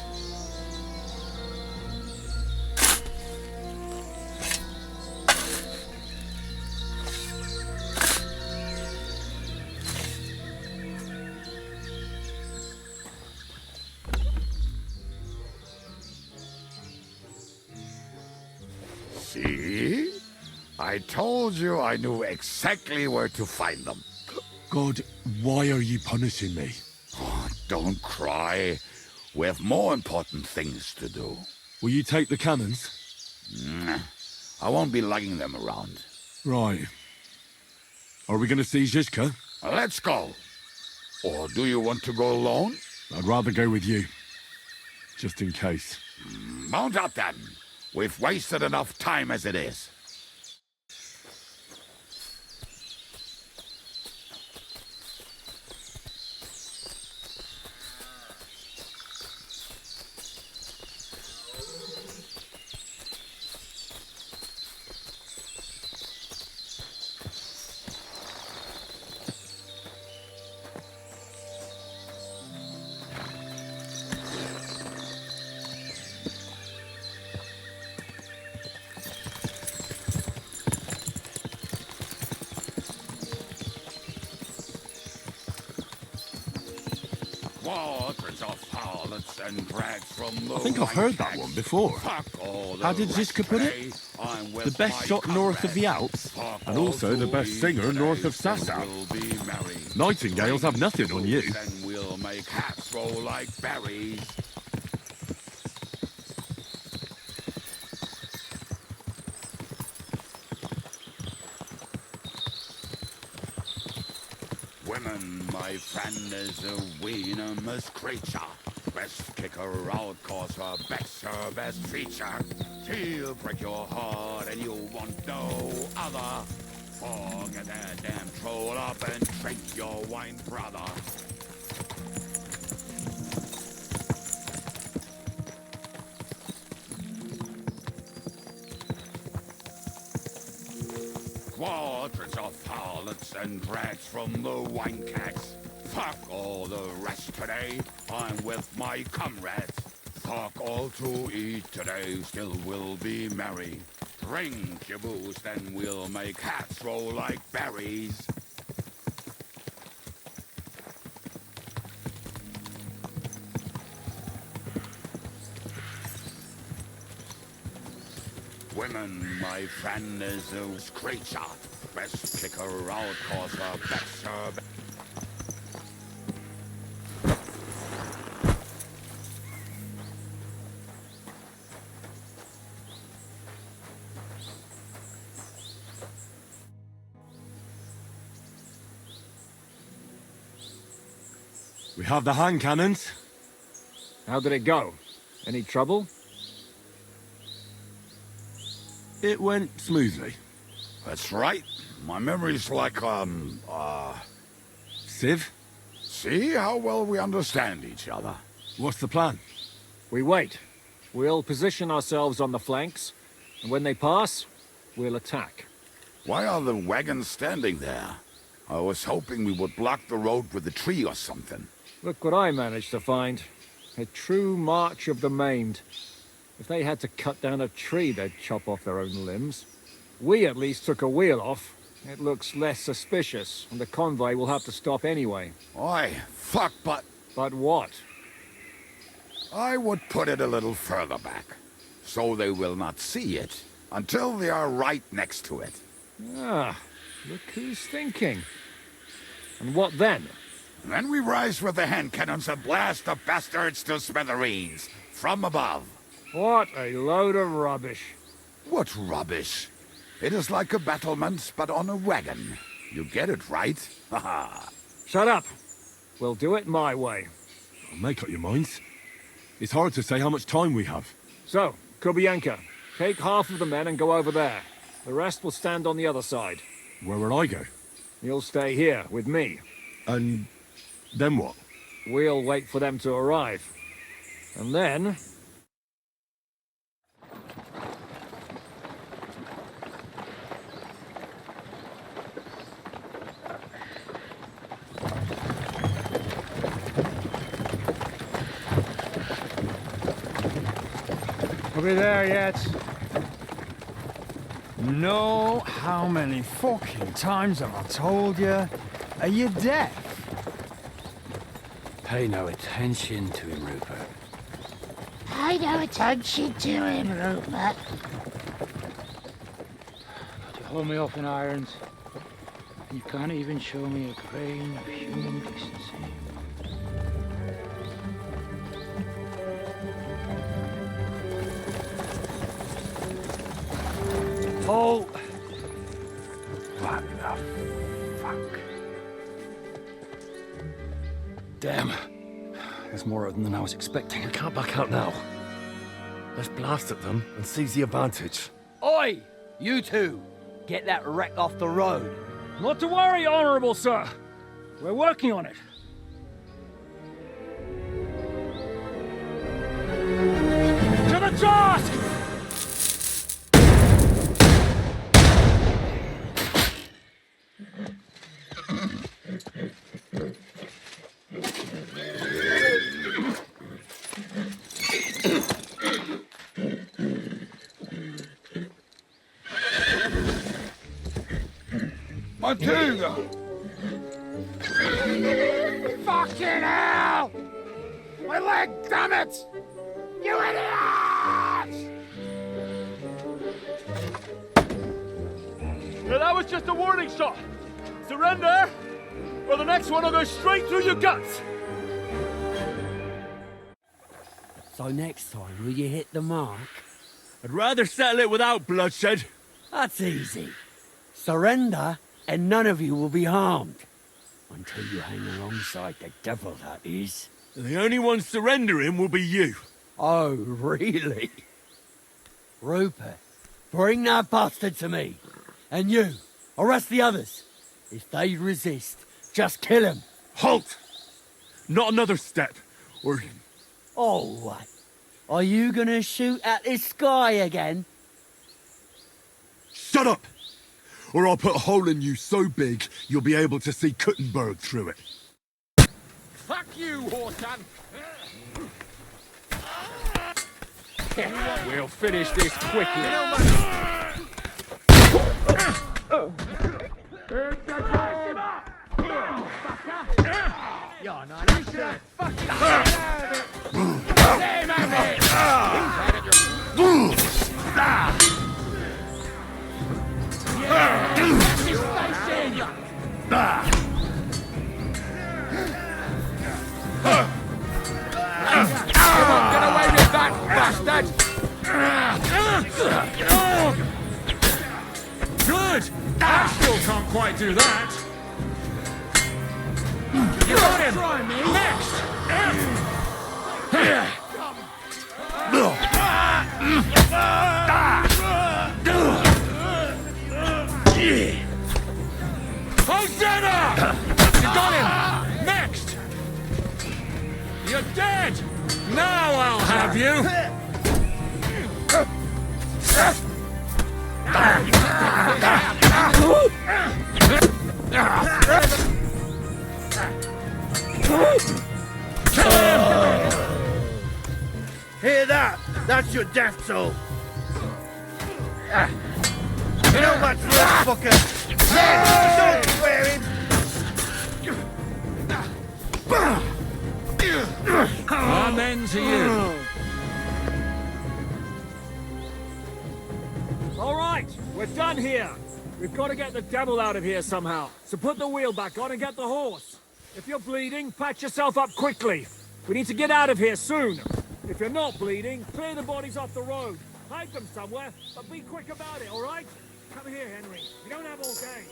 See? I told you I knew exactly where to find them. God, why are you punishing me? Oh, don't cry. We have more important things to do. Will you take the cannons? Nah, I won't be lugging them around. Right. Are we going to see Zizka? Let's go. Or do you want to go alone? I'd rather go with you. Just in case. Mount up then. We've wasted enough time as it is. Waters of harlots and drags from the I think I've heard that one before. How did Zizka put it? The best shot north of the Alps, and also the best singer north of Sasau. Nightingales have nothing on you. Then we'll make hats roll like berries. Women, my friend, is a venomous creature. Best kick her out, cause her back's her best feature. She'll break your heart and you'll want no other. Forget that damn troll up and drink your wine, brother. Quadrants of harlots and drags from the wine kegs. Fuck all the rest today, I'm with my comrades. Fuck all to eat today, still we'll be merry. Drink your booze, then we'll make hats roll like berries. Women, my friend, is a creature. Best kick her out, cause her back's her back. We have the hand cannons. How did it go? Any trouble? It went smoothly. That's right. My memory's like, Civ? See how well we understand each other. What's the plan? We wait. We'll position ourselves on the flanks, and when they pass, we'll attack. Why are the wagons standing there? I was hoping we would block the road with a tree or something. Look what I managed to find. A true march of the maimed. If they had to cut down a tree, they'd chop off their own limbs. We at least took a wheel off. It looks less suspicious, and the convoy will have to stop anyway. Oi, fuck, but But what? I would put it a little further back, so they will not see it until they are right next to it. Ah, look who's thinking. And what then? Then we rise with the hand cannons and blast the bastards to smithereens, from above. What a load of rubbish. What rubbish? It is like a battlement, but on a wagon. You get it, right? Haha. Shut up. We'll do it my way. Make up your minds. It's hard to say how much time we have. So, Kubianka, take half of the men and go over there. The rest will stand on the other side. Where will I go? You'll stay here with me. And then what? We'll wait for them to arrive. And then... Are we there yet? No, how many fucking times have I told you? Are you deaf? Pay no attention to him, Rupert. Pay no attention to him, Rupert. You hold me up in irons. You can't even show me a grain of human decency. Oh! What the fuck? Damn. There's more of them than I was expecting. We can't back out now. Let's blast at them and seize the advantage. Oi! You two! Get that wreck off the road. Not to worry, Honorable Sir. We're working on it. To the task! Matilda! Fucking hell! My leg, damn it! You idiots! Yeah, that was just a warning shot. Surrender, or the next one will go straight through your guts. So next time, will you hit the mark? I'd rather settle it without bloodshed. That's easy. Surrender, and none of you will be harmed. Until you hang alongside the devil, that is. The only one surrendering will be you. Oh, really? Rupert, bring that bastard to me. And you, arrest the others. If they resist, just kill them. Halt! Not another step, or... Oh, what? Are you gonna shoot at this sky again? Shut up! Or I'll put a hole in you so big, you'll be able to see Kuttenberg through it. Fuck you, Hortan! We'll finish this quickly. You're not even fucking out of it! Same at me! Get away with that, bastard! Good! I still can't quite do that. You got him! Try me! Next! Hosanna! You got him! Next! You're dead! Now I'll have you! Hear that? That's your death toll. So much for this fucker! Yeah, don't swear him! Amen to you. All right, we're done here. We've got to get the devil out of here somehow. So put the wheel back on and get the horse. If you're bleeding, patch yourself up quickly. We need to get out of here soon. If you're not bleeding, clear the bodies off the road. Hide them somewhere, but be quick about it, all right? Come here, Henry. We don't have all day.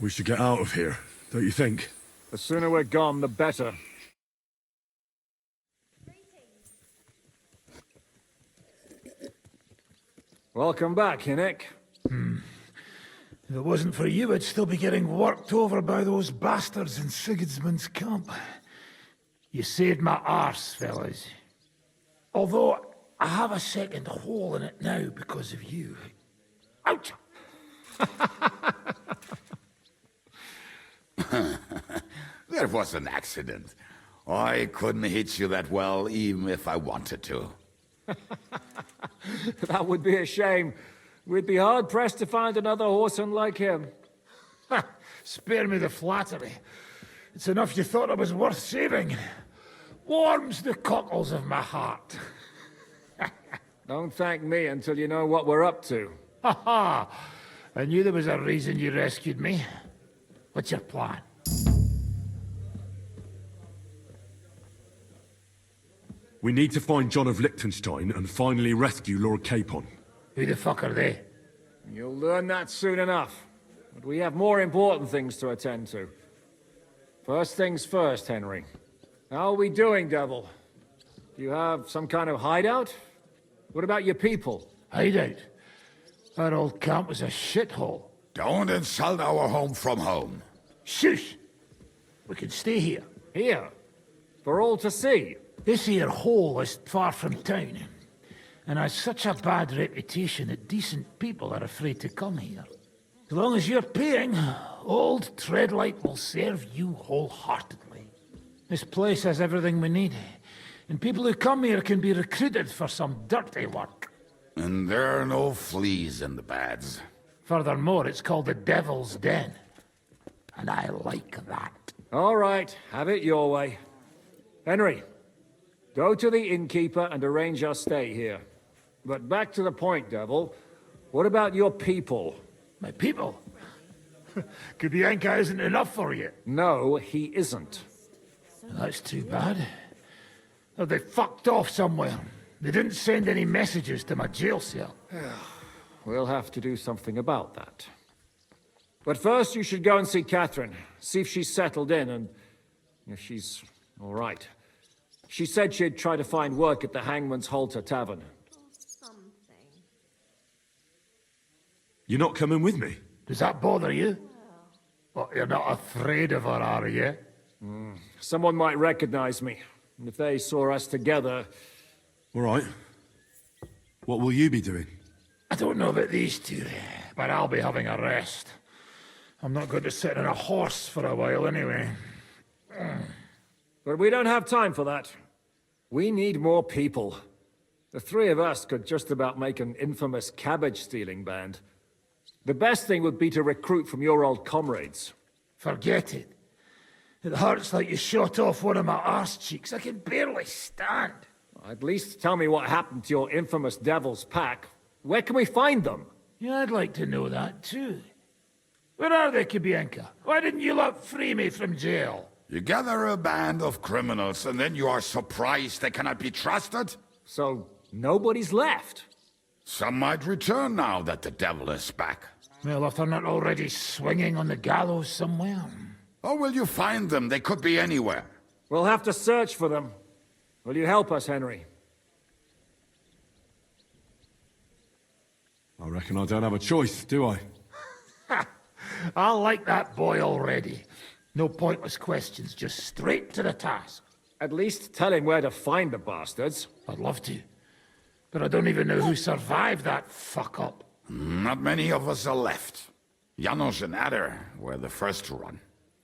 We should get out of here, don't you think? The sooner we're gone, the better. Welcome back, Hinnick. If it wasn't for you, I'd still be getting worked over by those bastards in Sigismund's camp. You saved my arse, fellas. Although, I have a second hole in it now because of you. Ouch! That was an accident. I couldn't hit you that well, even if I wanted to. That would be a shame. We'd be hard-pressed to find another horseman like him. Spare me the flattery. It's enough you thought I was worth saving. Warms the cockles of my heart. Don't thank me until you know what we're up to. Ha ha! I knew there was a reason you rescued me. What's your plan? We need to find John of Liechtenstein and finally rescue Lord Capon. Who the fuck are they? You'll learn that soon enough. But we have more important things to attend to. First things first, Henry. How are we doing, Devil? Do you have some kind of hideout? What about your people? Hideout? Our old camp was a shithole. Don't insult our home from home. Shush! We can stay here. Here? For all to see? This here hole is far from town, and has such a bad reputation that decent people are afraid to come here. As long as you're paying, old Treadlight will serve you wholeheartedly. This place has everything we need, and people who come here can be recruited for some dirty work. And there are no fleas in the beds. Furthermore, it's called the Devil's Den, and I like that. All right, have it your way. Henry, go to the innkeeper and arrange our stay here. But back to the point, Devil. What about your people? My people? Kubianka isn't enough for you. No, he isn't. That's too bad. Oh, they fucked off somewhere. They didn't send any messages to my jail cell. We'll have to do something about that. But first you should go and see Catherine. See if she's settled in and if she's all right. She said she'd try to find work at the Hangman's Halter Tavern. You're not coming with me? Does that bother you? Well, you're not afraid of her, are you? Someone might recognize me. And if they saw us together... All right. What will you be doing? I don't know about these two, but I'll be having a rest. I'm not going to sit on a horse for a while anyway. But we don't have time for that. We need more people. The three of us could just about make an infamous cabbage-stealing band. The best thing would be to recruit from your old comrades. Forget it. It hurts like you shot off one of my arse cheeks. I can barely stand. At least tell me what happened to your infamous Devil's Pack. Where can we find them? Yeah, I'd like to know that too. Where are they, Kibienka? Why didn't you lot free me from jail? You gather a band of criminals and then you are surprised they cannot be trusted? So, nobody's left? Some might return now that the devil is back. Well, if they're not already swinging on the gallows somewhere. How will you find them? They could be anywhere. We'll have to search for them. Will you help us, Henry? I reckon I don't have a choice, do I? I like that boy already. No pointless questions, just straight to the task. At least tell him where to find the bastards. I'd love to. But I don't even know who survived that fuck-up. Not many of us are left. Janos and Adder were the first to run.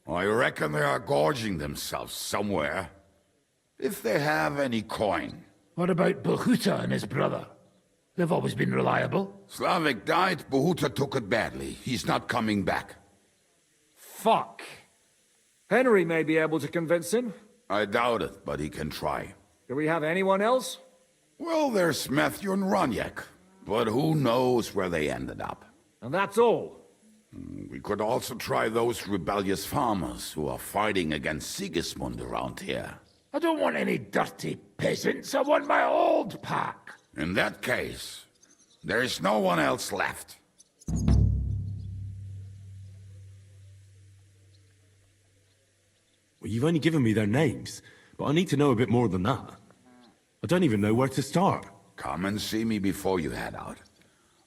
I reckon they are gorging themselves somewhere. If they have any coin. What about Bahuta and his brother? They've always been reliable. Slavik died, Bahuta took it badly. He's not coming back. Fuck. Henry may be able to convince him. I doubt it, but he can try. Do we have anyone else? Well, there's Matthew and Roniak, but who knows where they ended up. And that's all. We could also try those rebellious farmers who are fighting against Sigismund around here. I don't want any dirty peasants. I want my old pack. In that case, there is no one else left. Well, you've only given me their names, but I need to know a bit more than that. I don't even know where to start. Come and see me before you head out.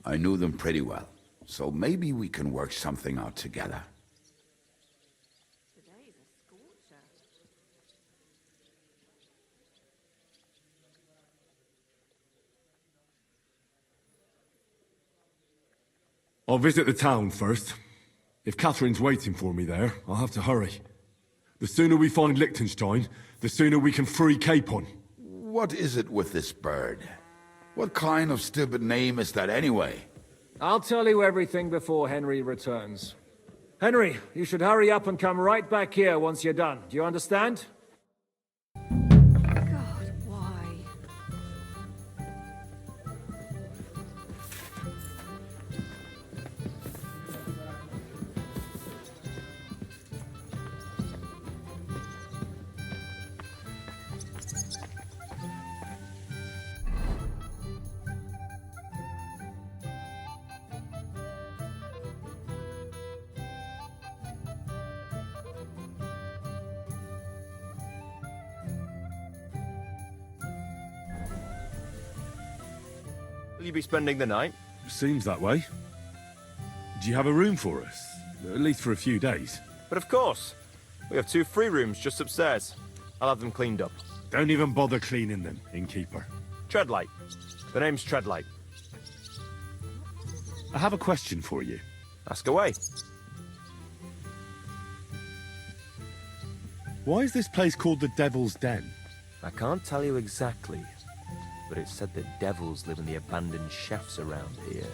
I knew them pretty well, so maybe we can work something out together. I'll visit the town first. If Catherine's waiting for me there, I'll have to hurry. The sooner we find Liechtenstein, the sooner we can free Capon. What is it with this bird? What kind of stupid name is that anyway? I'll tell you everything before Henry returns. Henry, you should hurry up and come right back here once you're done. Do you understand? God, why? Will you be spending the night? Seems that way. Do you have a room for us? At least for a few days. But of course. We have 2 free rooms just upstairs. I'll have them cleaned up. Don't even bother cleaning them, innkeeper. Treadlight. The name's Treadlight. I have a question for you. Ask away. Why is this place called the Devil's Den? I can't tell you exactly, but it's said that devils live in the abandoned shafts around here.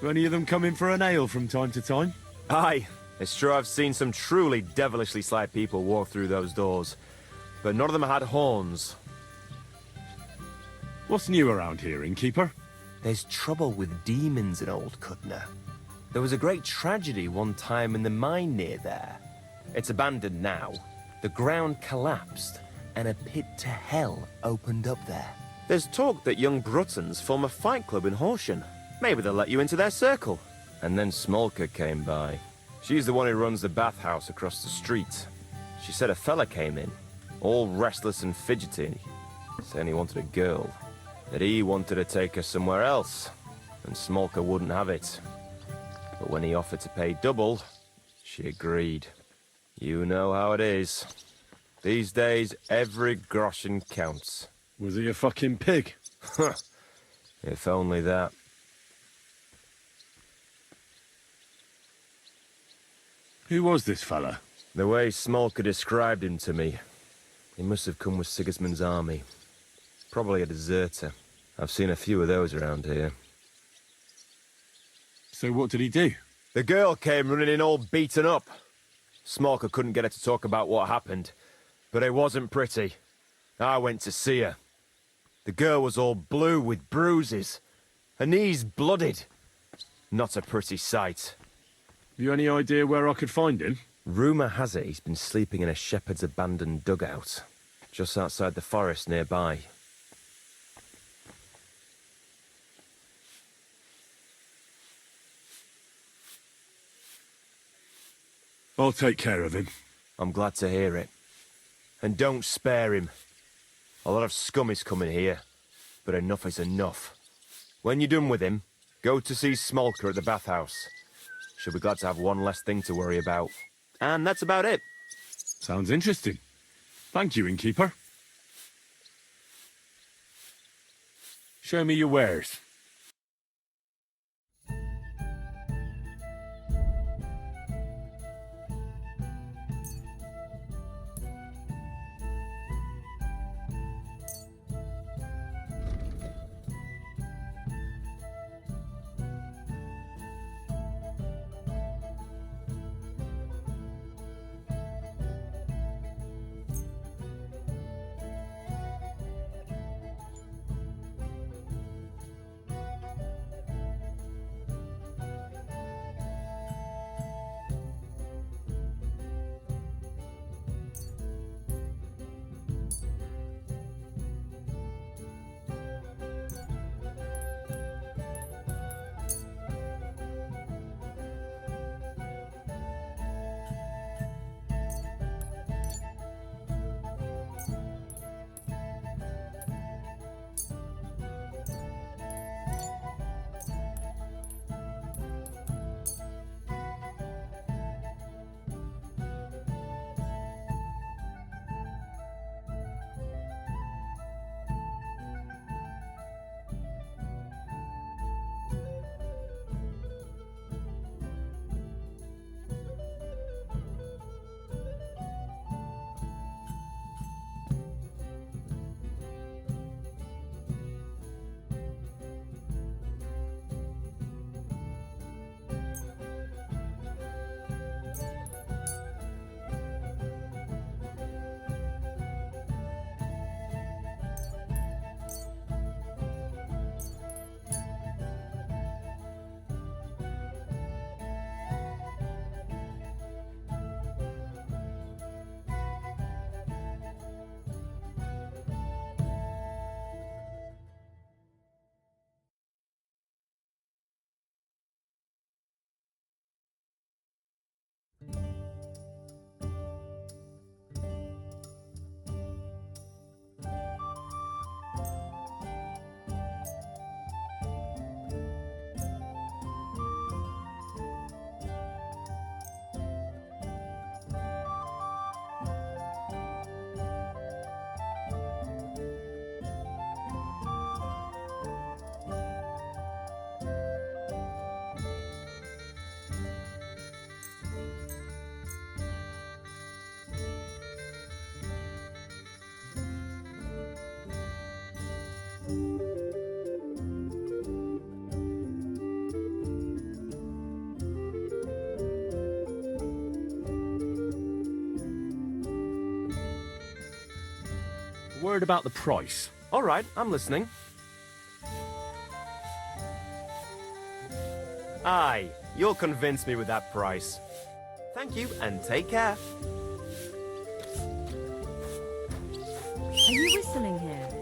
Do any of them come in for an ale from time to time? Aye, it's true I've seen some truly devilishly sly people walk through those doors, but none of them had horns. What's new around here, innkeeper? There's trouble with demons in Old Kutna. There was a great tragedy one time in the mine near there. It's abandoned now. The ground collapsed, and a pit to hell opened up there. There's talk that young Bruttons form a fight club in Horsham. Maybe they'll let you into their circle. And then Smolka came by. She's the one who runs the bathhouse across the street. She said a fella came in, all restless and fidgety, saying he wanted a girl. That he wanted to take her somewhere else, and Smolka wouldn't have it. But when he offered to pay double, she agreed. You know how it is. These days, every groschen counts. Was he a fucking pig? If only that. Who was this fella? The way Smolka described him to me, he must have come with Sigismund's army. Probably a deserter. I've seen a few of those around here. So what did he do? The girl came running in all beaten up. Smolker couldn't get her to talk about what happened, but it wasn't pretty. I went to see her. The girl was all blue with bruises. Her knees blooded. Not a pretty sight. You any idea where I could find him? Rumour has it he's been sleeping in a shepherd's abandoned dugout, just outside the forest nearby. I'll take care of him. I'm glad to hear it. And don't spare him. A lot of scum is coming here, but enough is enough. When you're done with him, go to see Smolker at the bathhouse. She'll be glad to have one less thing to worry about. And that's about it. Sounds interesting. Thank you, innkeeper. Show me your wares. Word about the price. All right, I'm listening. Aye, you'll convince me with that price. Thank you, and take care. Are you whistling here?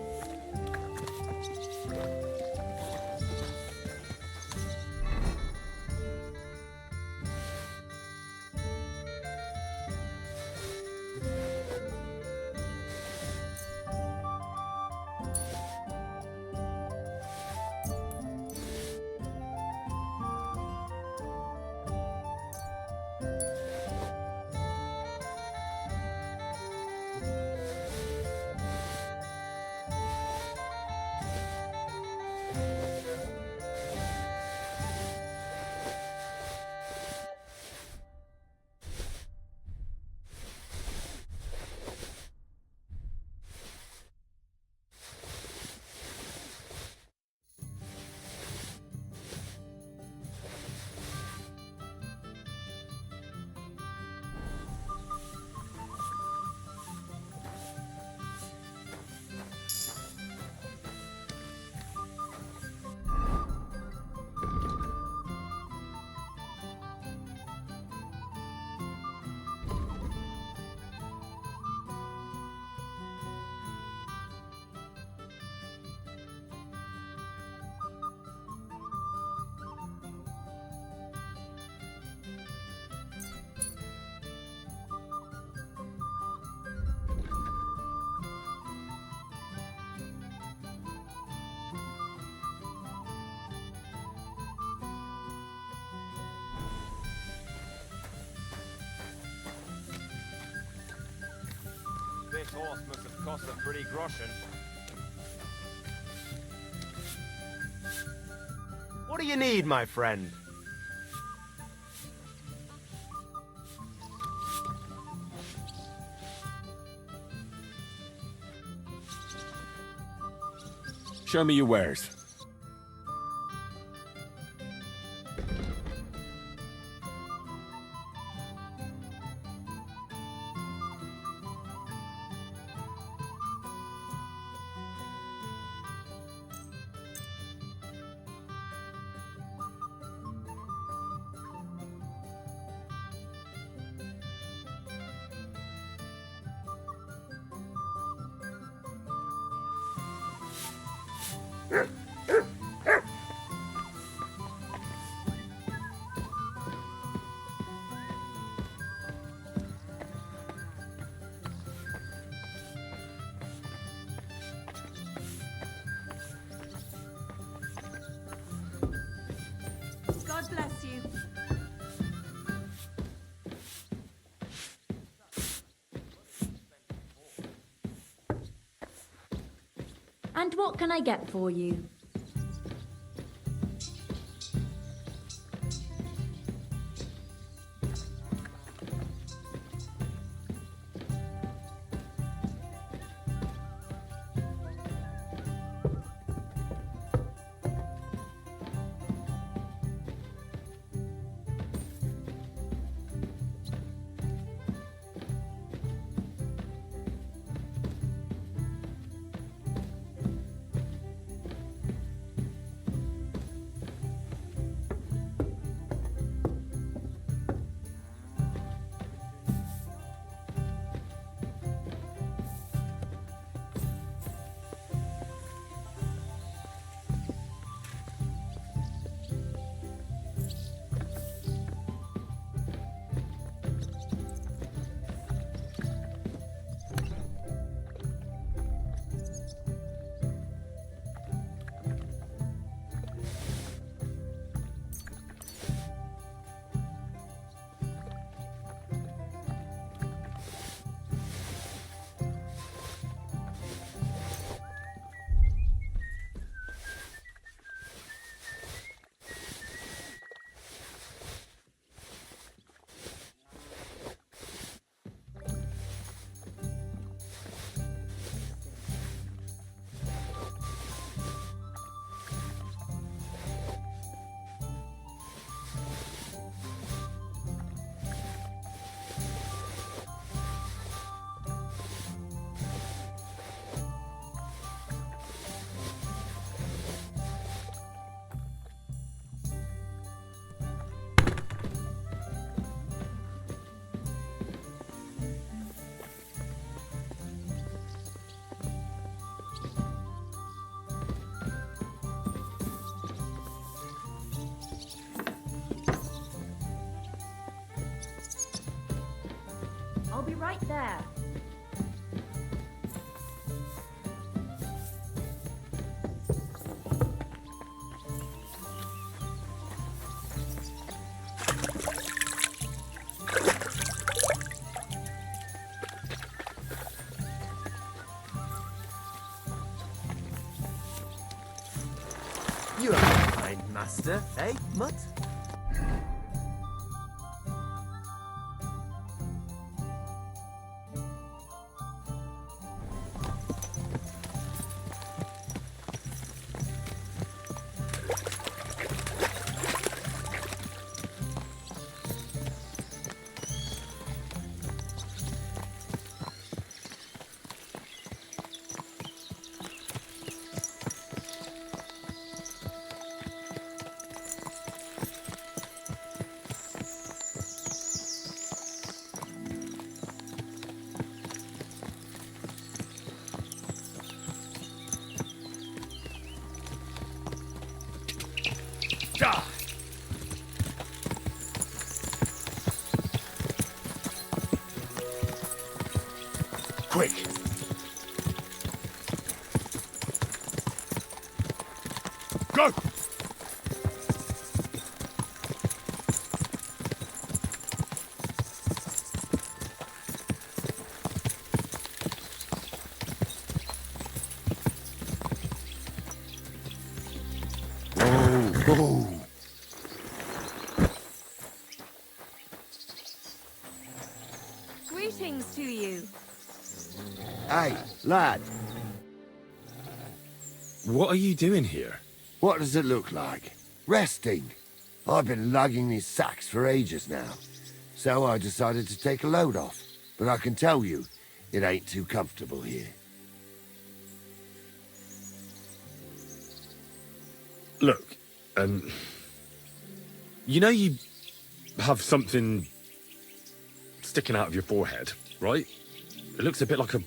This horse must have cost a pretty groschen. What do you need, my friend? Show me your wares. God bless you. And what can I get for you? I'll be right there. You are a kind master, eh, Mutt? Quick! Go! Greetings to you. Hey, lad. What are you doing here? What does it look like? Resting. I've been lugging these sacks for ages now. So I decided to take a load off. But I can tell you, it ain't too comfortable here. Look, you know you have something sticking out of your forehead, right? It looks a bit like a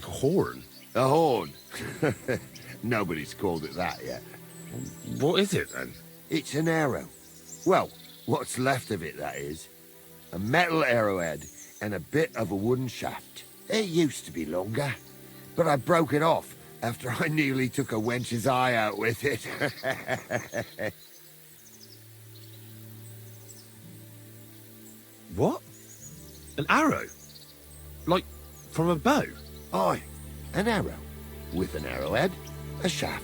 horn. A horn? Nobody's called it that yet. What is it, then? It's an arrow. Well, what's left of it, that is. A metal arrowhead and a bit of a wooden shaft. It used to be longer, but I broke it off after I nearly took a wench's eye out with it. What? An arrow? Like, from a bow? Aye, an arrow. With an arrowhead, a shaft,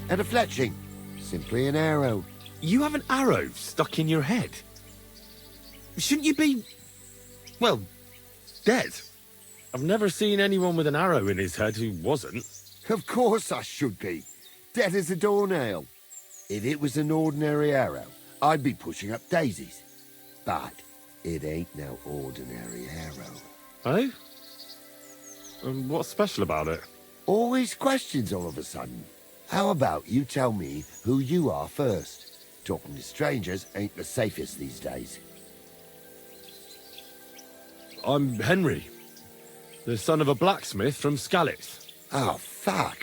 and a fletching. Simply an arrow. You have an arrow stuck in your head? Shouldn't you be, well, dead? I've never seen anyone with an arrow in his head who wasn't. Of course I should be. Dead as a doornail. If it was an ordinary arrow, I'd be pushing up daisies. But it ain't no ordinary arrow. Oh? And what's special about it? Always questions all of a sudden. How about you tell me who you are first? Talking to strangers ain't the safest these days. I'm Henry, the son of a blacksmith from Skalitz. Oh, fuck.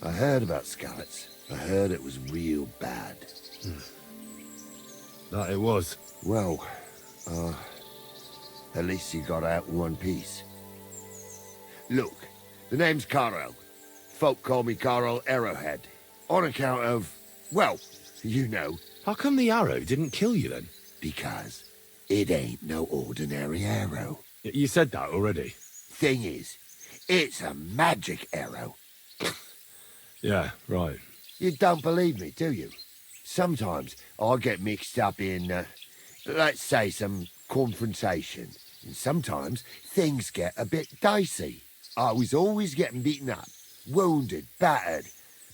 I heard about Skalitz. I heard it was real bad. That it was. Well, at least you got out in one piece. Look, the name's Carl. Folk call me Carl Arrowhead. On account of, well, you know. How come the arrow didn't kill you then? Because it ain't no ordinary arrow. You said that already. Thing is, it's a magic arrow. Yeah, right. You don't believe me, do you? Sometimes I get mixed up in, let's say, some confrontation. And sometimes things get a bit dicey. I was always getting beaten up, wounded, battered.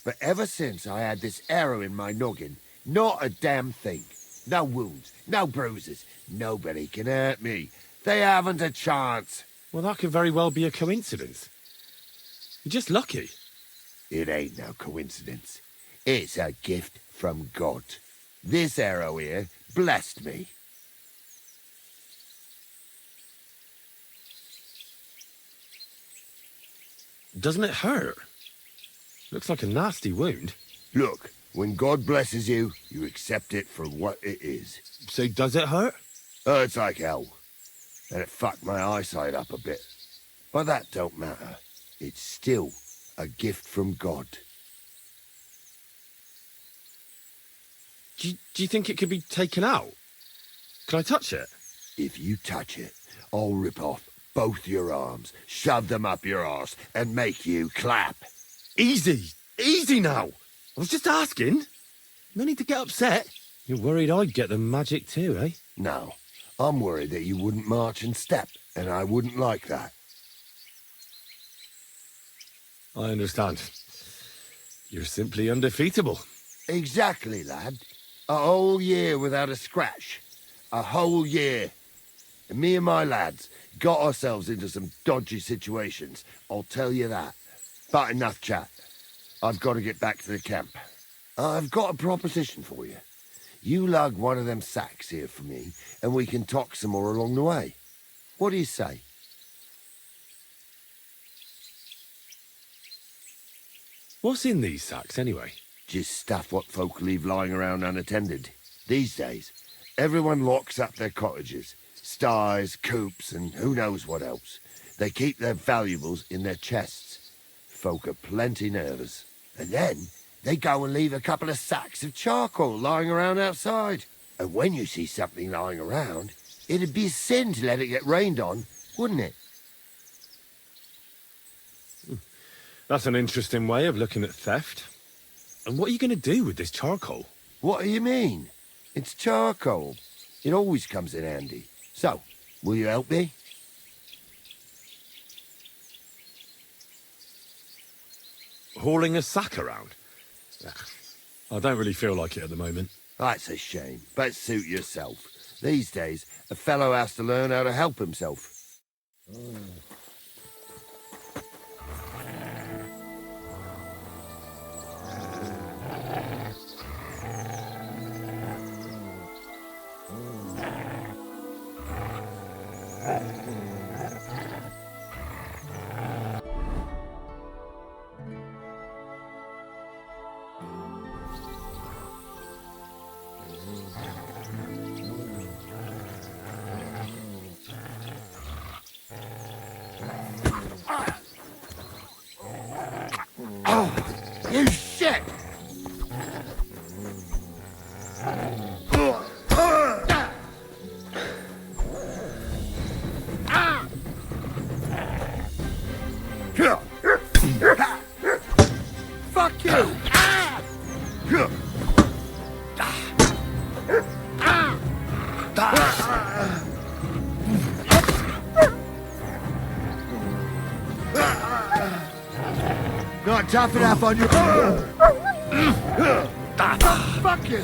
But ever since I had this arrow in my noggin, not a damn thing. No wounds, no bruises. Nobody can hurt me. They haven't a chance. Well, that could very well be a coincidence. You're just lucky. It ain't no coincidence. It's a gift from God. This arrow here blessed me. Doesn't it hurt? Looks like a nasty wound. Look, when God blesses you, you accept it for what it is. So does it hurt? Hurts like hell. And it fucked my eyesight up a bit. But that don't matter. It's still a gift from God. Do you think it could be taken out? Can I touch it? If you touch it, I'll rip off both your arms, shove them up your arse, and make you clap. Easy! Easy now! I was just asking. No need to get upset. You're worried I'd get the magic too, eh? No. I'm worried that you wouldn't march and step, and I wouldn't like that. I understand. You're simply undefeatable. Exactly, lad. A whole year without a scratch. A whole year. And me and my lads got ourselves into some dodgy situations, I'll tell you that. But enough chat. I've got to get back to the camp. I've got a proposition for you. You lug one of them sacks here for me, and we can talk some more along the way. What do you say? What's in these sacks, anyway? Just stuff what folk leave lying around unattended. These days, everyone locks up their cottages. Sties, coops, and who knows what else. They keep their valuables in their chests. Folk are plenty nervous. And then they go and leave a couple of sacks of charcoal lying around outside. And when you see something lying around, it'd be a sin to let it get rained on, wouldn't it? That's an interesting way of looking at theft. And what are you going to do with this charcoal? What do you mean? It's charcoal. It always comes in handy. So, will you help me? hauling a sack around? I don't really feel like it at the moment. That's a shame, but suit yourself. These days, a fellow has to learn how to help himself. You shit! Fuck you! Not tough enough on you. Fuck you!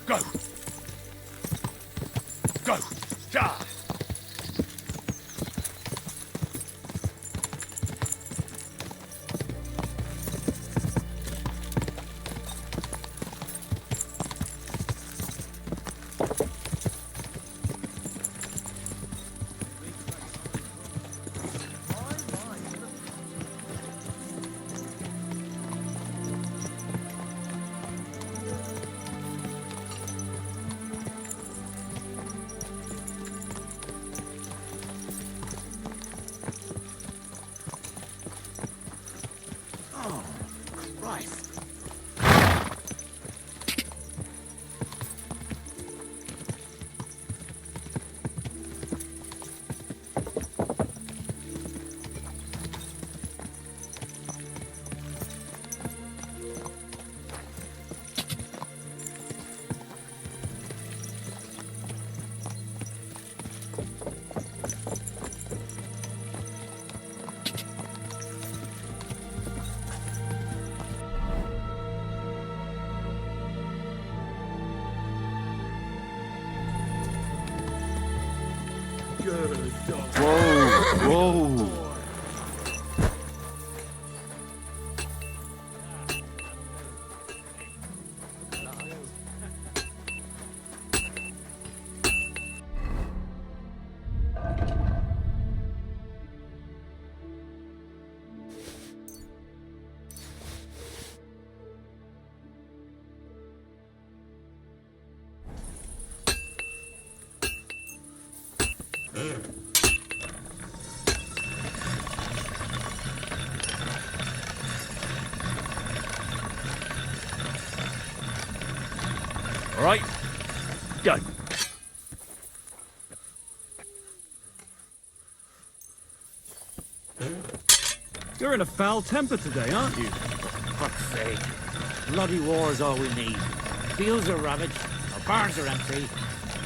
Go! Go! Ja! Whoa, whoa. All right, go. You're in a foul temper today, aren't you? For fuck's sake. Bloody war is all we need. Fields are ravaged, our barns are empty,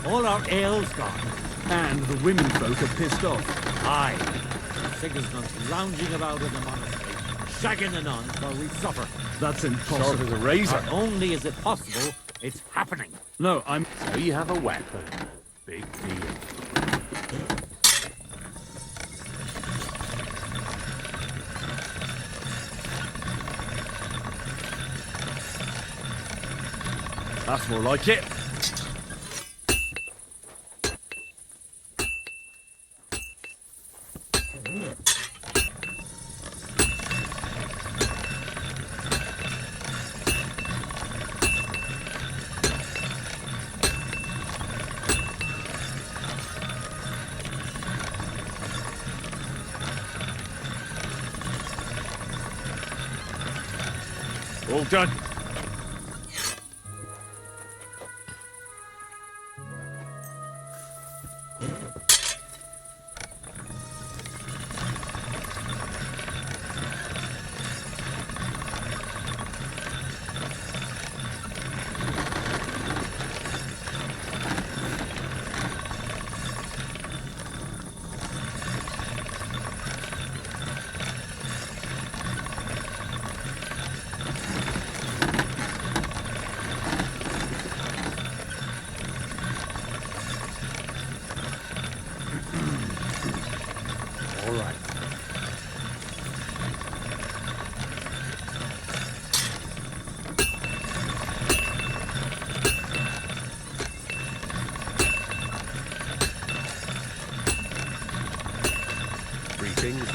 all our ale's gone. And the women folk are pissed off. Aye. Sigismund's lounging about in the monastery, shagging the nuns while we suffer. That's impossible. Sharp as a razor. Not only is it possible, it's happening. No, I'm... So you have a weapon. Big deal. That's more like it. All done. All right. Greetings.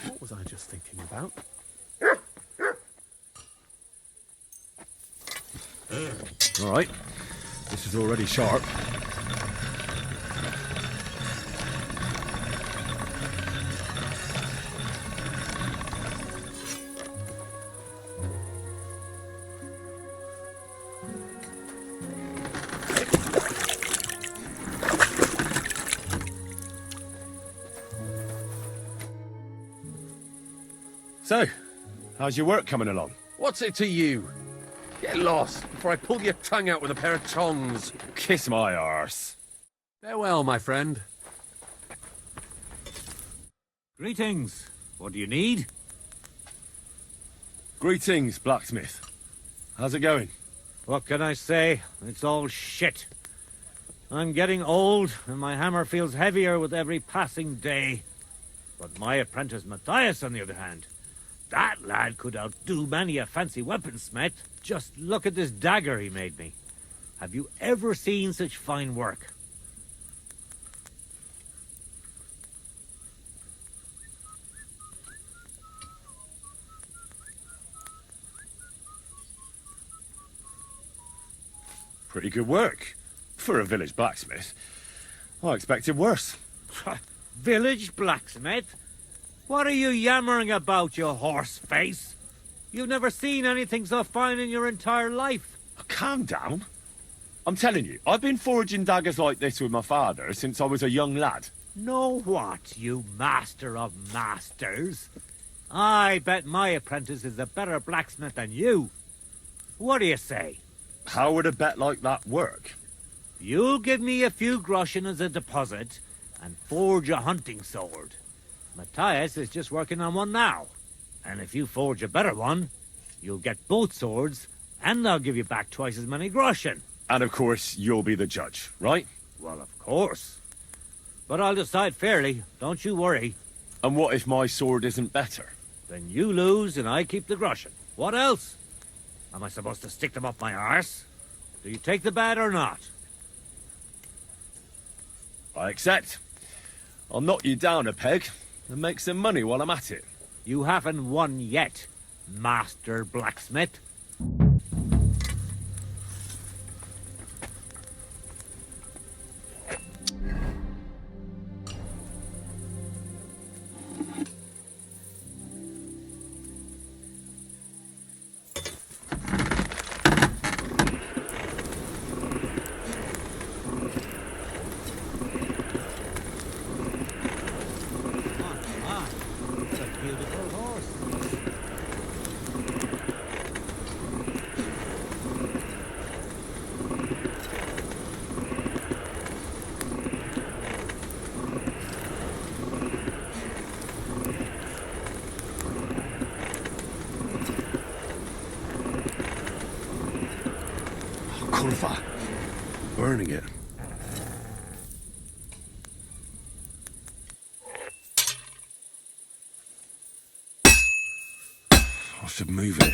What was I just thinking about? All right. This is already sharp. So, how's your work coming along? What's it to you? Get lost before I pull your tongue out with a pair of tongs. Kiss my arse. Farewell, my friend. Greetings. What do you need? Greetings, blacksmith. How's it going? What can I say? It's all shit. I'm getting old, and my hammer feels heavier with every passing day. But my apprentice Matthias, on the other hand, that lad could outdo many a fancy weaponsmith. Just look at this dagger he made me. Have you ever seen such fine work? Pretty good work. For a village blacksmith. I expected worse. Village blacksmith? What are you yammering about, you horse face? You've never seen anything so fine in your entire life. Calm down. I'm telling you, I've been forging daggers like this with my father since I was a young lad. Know what, you master of masters? I bet my apprentice is a better blacksmith than you. What do you say? How would a bet like that work? You'll give me a few groschen as a deposit and forge a hunting sword. Matthias is just working on one now. And if you forge a better one, you'll get both swords, and they'll give you back twice as many groschen. And of course, you'll be the judge, right? Well, of course. But I'll decide fairly, don't you worry. And what if my sword isn't better? Then you lose and I keep the groschen. What else? Am I supposed to stick them up my arse? Do you take the bet or not? I accept. I'll knock you down a peg and make some money while I'm at it. You haven't won yet, Master Blacksmith. Kurva. Burning it. I should move it.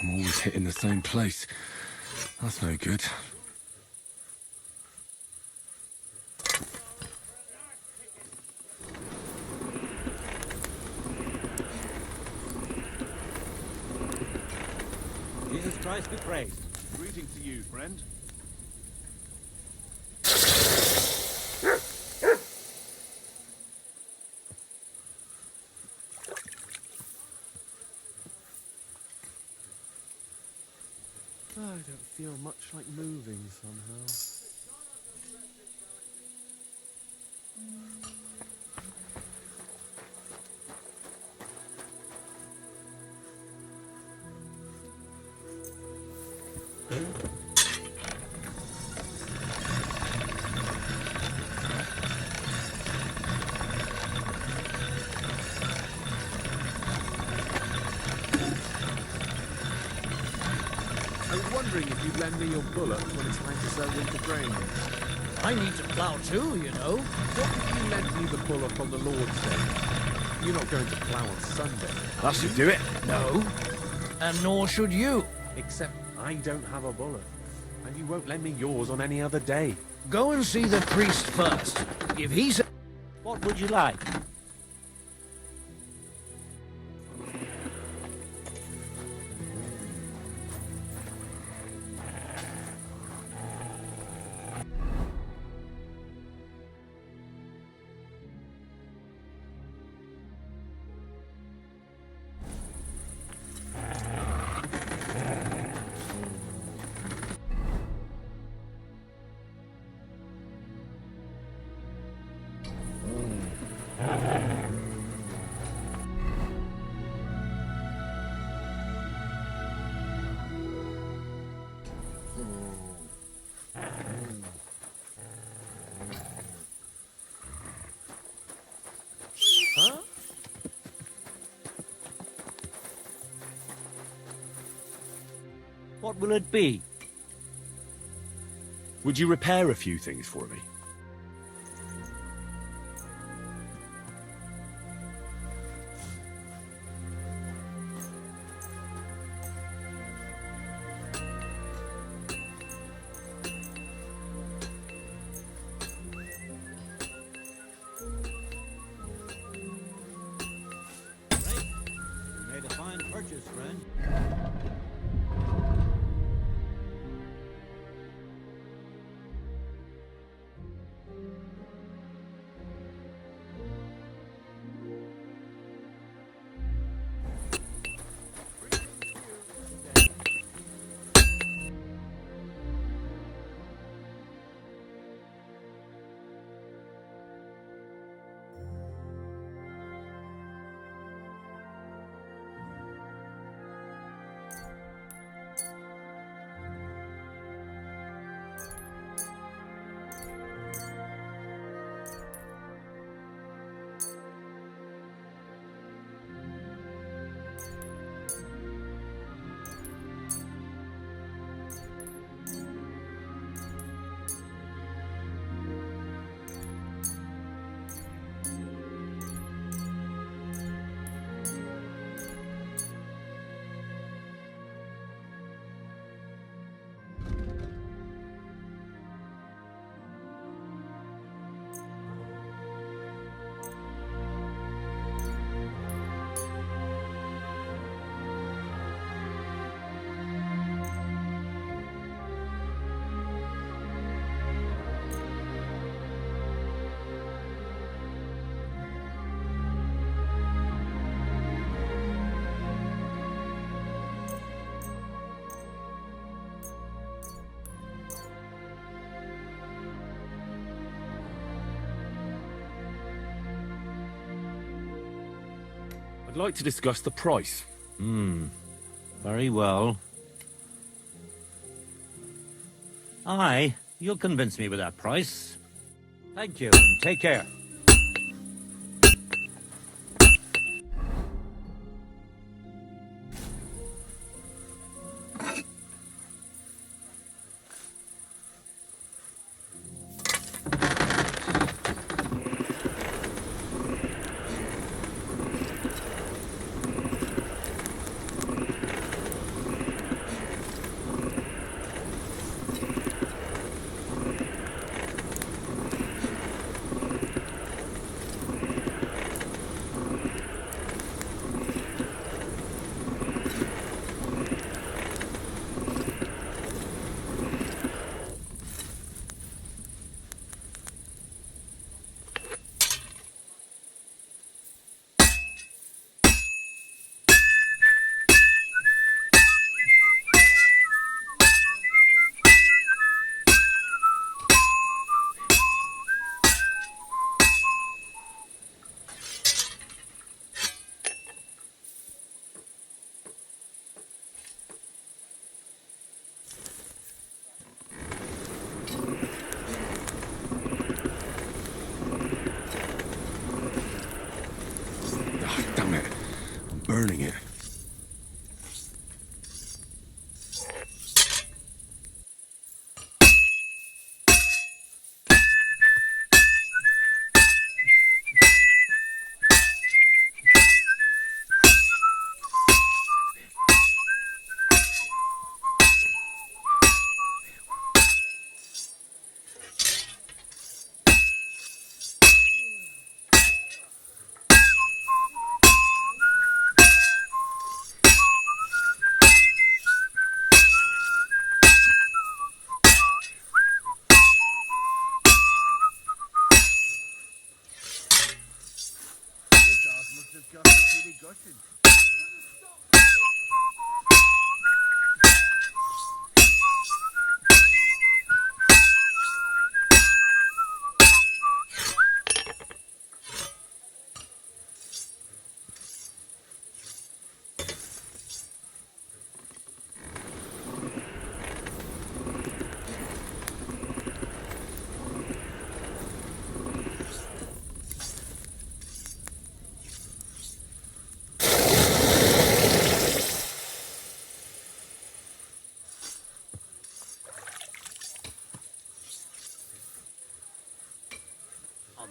I'm always hitting the same place. That's no good. Jesus Christ be praised. Greeting to you, friend. I don't feel much like moving somehow. I was wondering if you'd lend me your bullock when it's time to sow winter grain. I need to plough too, you know. What if you lent me the bullock on the Lord's Day? You're not going to plough on Sunday. That should do it. No. And nor should you. Except I don't have a bullock. And you won't lend me yours on any other day. Go and see the priest first. If he says... What would you like? Huh? What will it be? Would you repair a few things for me? You made a fine purchase, friend. I'd like to discuss the price. Very well. Aye, you'll convince me with that price. Thank you, and take care.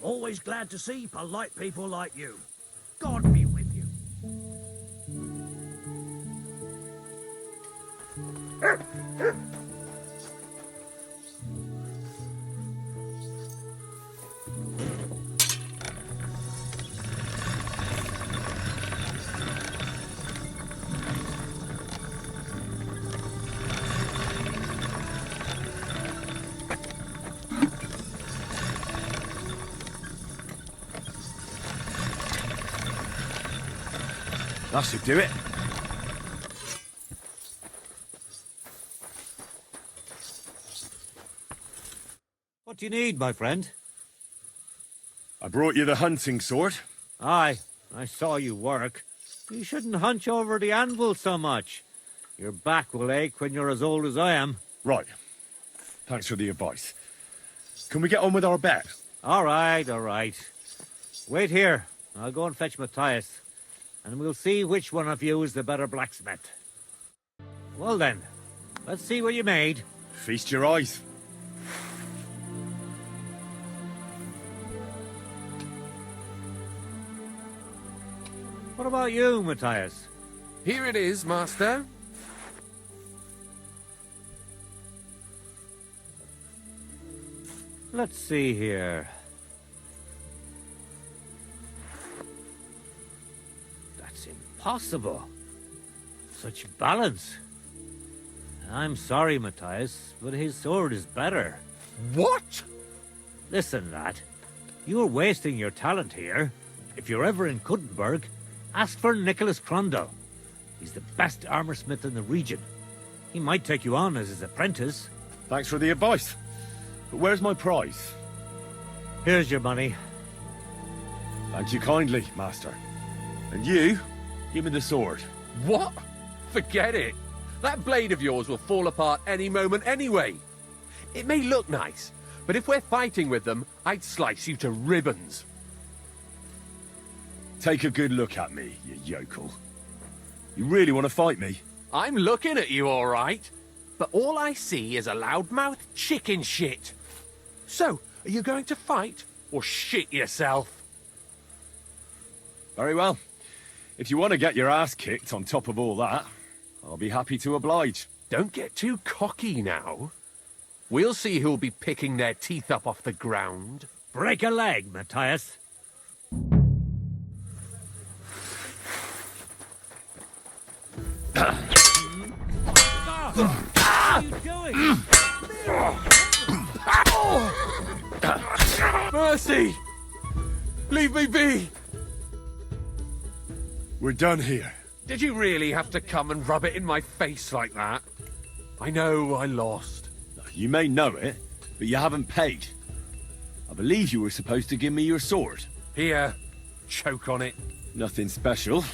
Always glad to see polite people like you. God be with you. That should do it. What do you need, my friend? I brought you the hunting sword. Aye, I saw you work. You shouldn't hunch over the anvil so much. Your back will ache when you're as old as I am. Right. Thanks for the advice. Can we get on with our bet? All right, all right. Wait here. I'll go and fetch Matthias, and we'll see which one of you is the better blacksmith. Well then, let's see what you made. Feast your eyes. What about you, Matthias? Here it is, Master. Let's see here. That's impossible. Such balance. I'm sorry, Matthias, but his sword is better. What? Listen, lad. You're wasting your talent here. If you're ever in Kuttenberg, ask for Nicholas Crondell. He's the best armorsmith in the region. He might take you on as his apprentice. Thanks for the advice. But where's my prize? Here's your money. Thank you kindly, Master. And you, give me the sword. What? Forget it. That blade of yours will fall apart any moment anyway. It may look nice, but if we're fighting with them, I'd slice you to ribbons. Take a good look at me, you yokel. You really want to fight me? I'm looking at you, all right. But all I see is a loudmouth chicken shit. So, are you going to fight or shit yourself? Very well. If you want to get your ass kicked on top of all that, I'll be happy to oblige. Don't get too cocky now. We'll see who'll be picking their teeth up off the ground. Break a leg, Matthias. What are you doing? Mercy! Leave me be! We're done here. Did you really have to come and rub it in my face like that? I know I lost. You may know it, but you haven't paid. I believe you were supposed to give me your sword. Here, choke on it. Nothing special,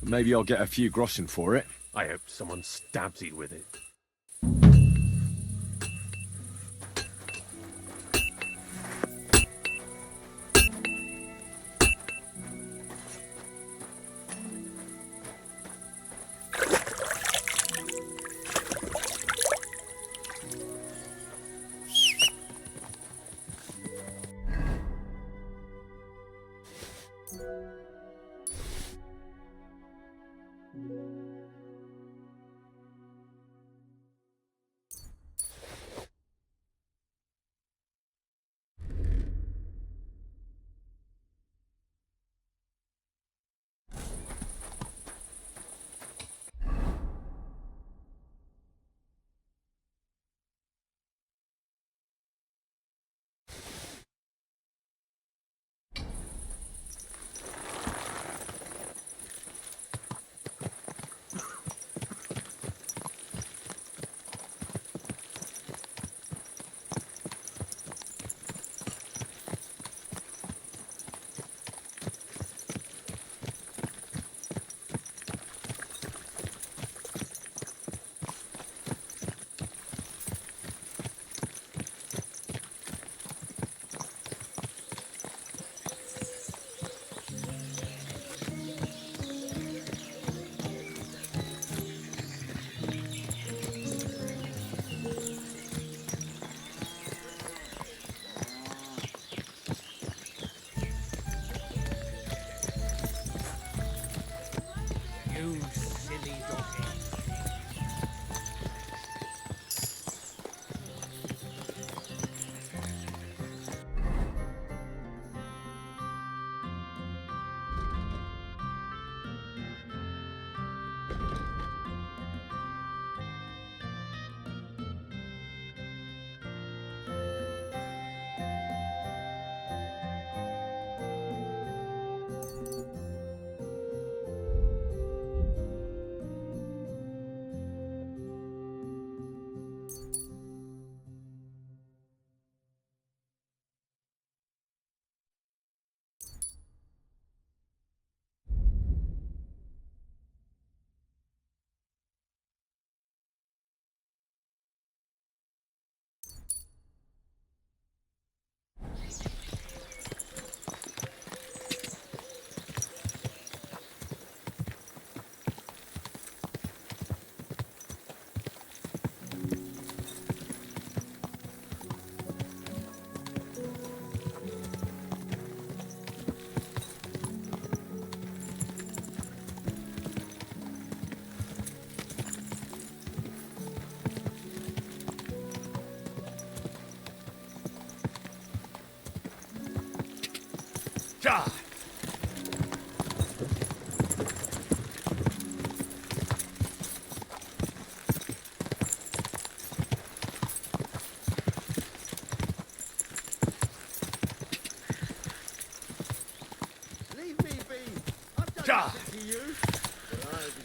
but maybe I'll get a few groschen for it. I hope someone stabs you with it. Leave me be. I've done nothing to you. But I'll be...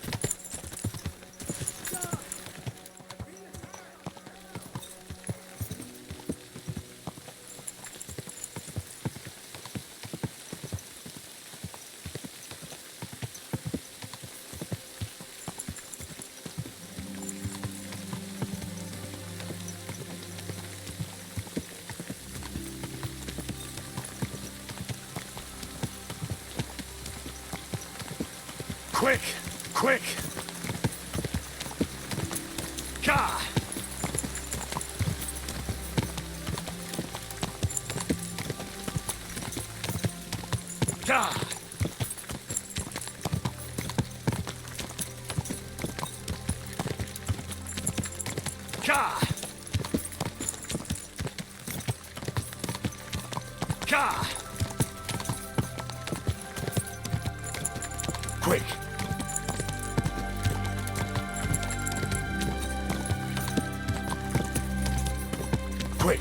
Quick! Quick! Ka! Ka! Ka! Ka! Quick! Quick!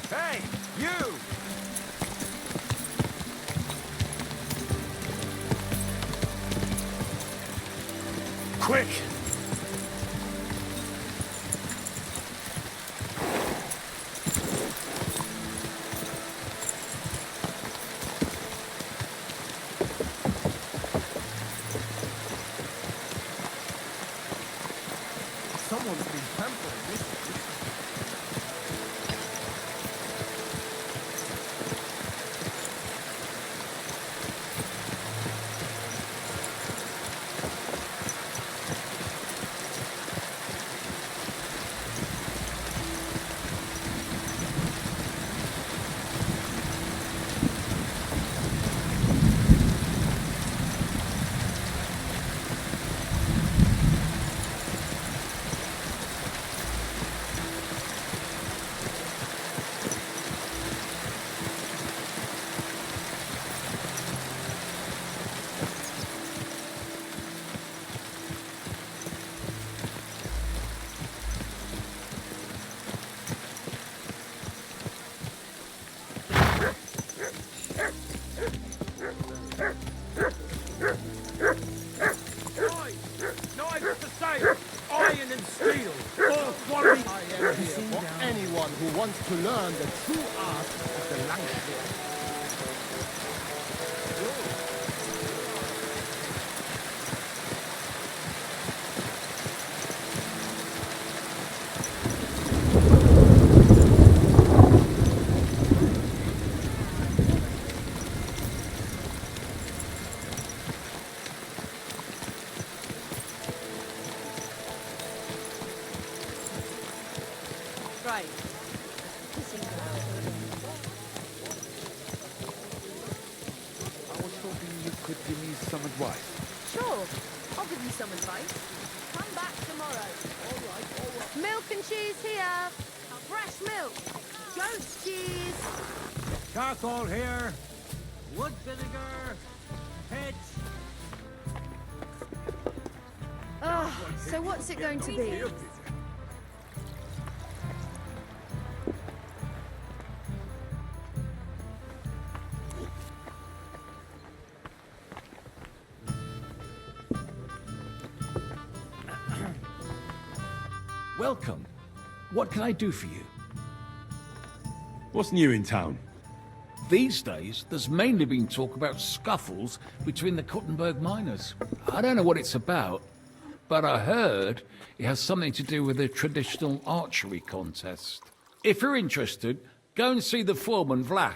Hey, you! Quick! Someone's been pampering this place. Knives the same, iron and steel, all quality. I am here for anyone who wants to learn the true art of the Langschwert. Right. Pissing ground. I was hoping you could give me some advice. Sure, I'll give you some advice. Come back tomorrow. All right. Milk and cheese here. Fresh milk. Goat cheese. Charcoal here. Wood vinegar. Pitch. So what's it going to be? Welcome. What can I do for you? What's new in town? These days, there's mainly been talk about scuffles between the Kuttenberg miners. I don't know what it's about, but I heard it has something to do with a traditional archery contest. If you're interested, go and see the foreman, Vlach,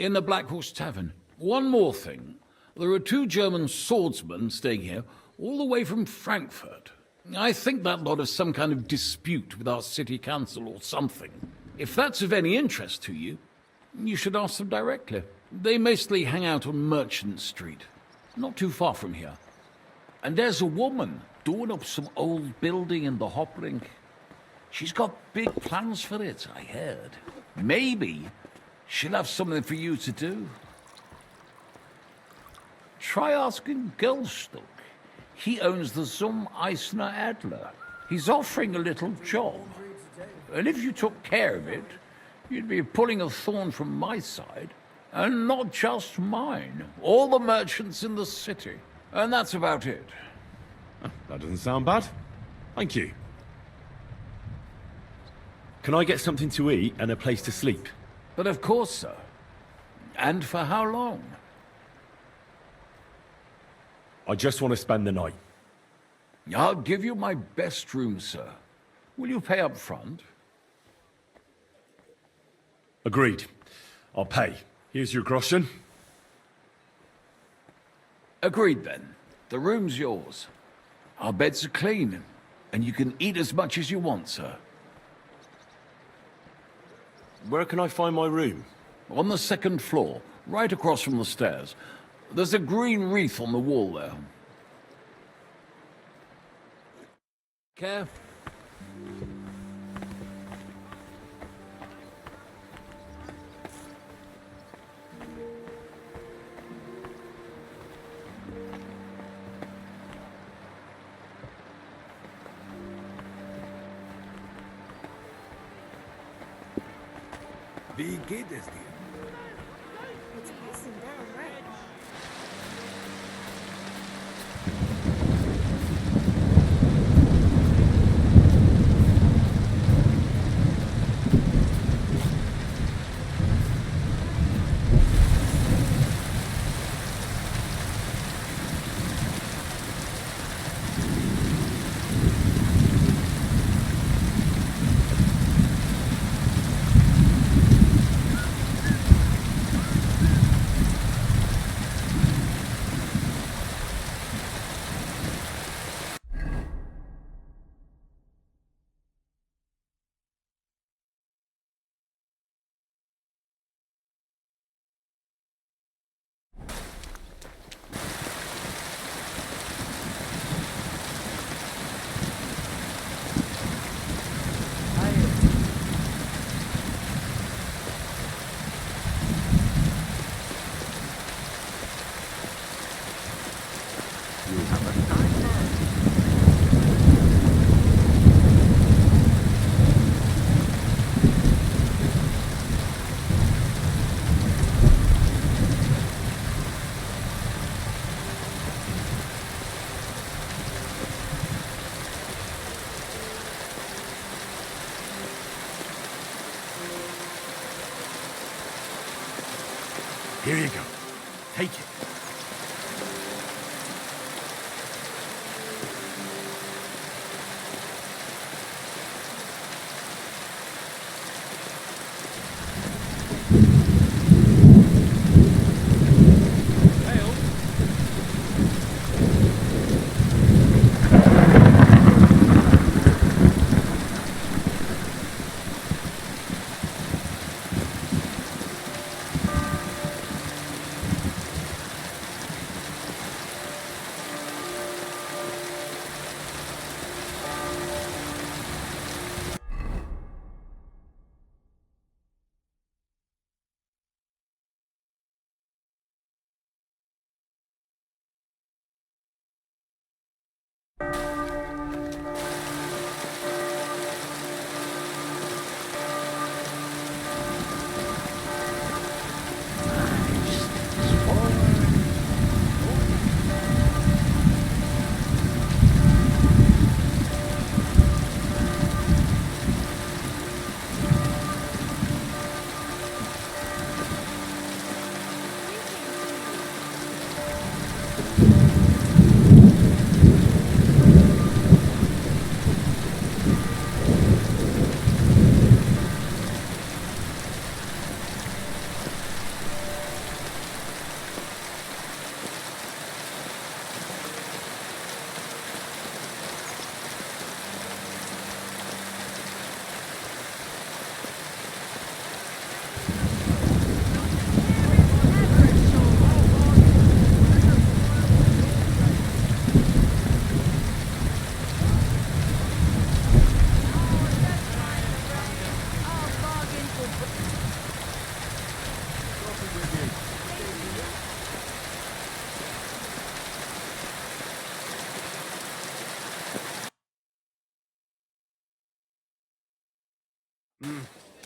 in the Black Horse Tavern. One more thing. There are 2 German swordsmen staying here, all the way from Frankfurt. I think that lot has some kind of dispute with our city council or something. If that's of any interest to you, you should ask them directly. They mostly hang out on Merchant Street, not too far from here. And there's a woman doing up some old building in the Hoplink. She's got big plans for it, I heard. Maybe she'll have something for you to do. Try asking Gelstuck. He owns the Zum Eisner Adler. He's offering a little job. And if you took care of it, you'd be pulling a thorn from my side. And not just mine. All the merchants in the city. And that's about it. That doesn't sound bad. Thank you. Can I get something to eat and a place to sleep? But of course, sir. And for how long? I just want to spend the night. I'll give you my best room, sir. Will you pay up front? Agreed. I'll pay. Here's your groschen. Agreed, then. The room's yours. Our beds are clean, and you can eat as much as you want, sir. Where can I find my room? On the 2nd floor, right across from the stairs. There's a green wreath on the wall there. Care? Wie geht es dir? It's pissing down rain. Here you go. Take it.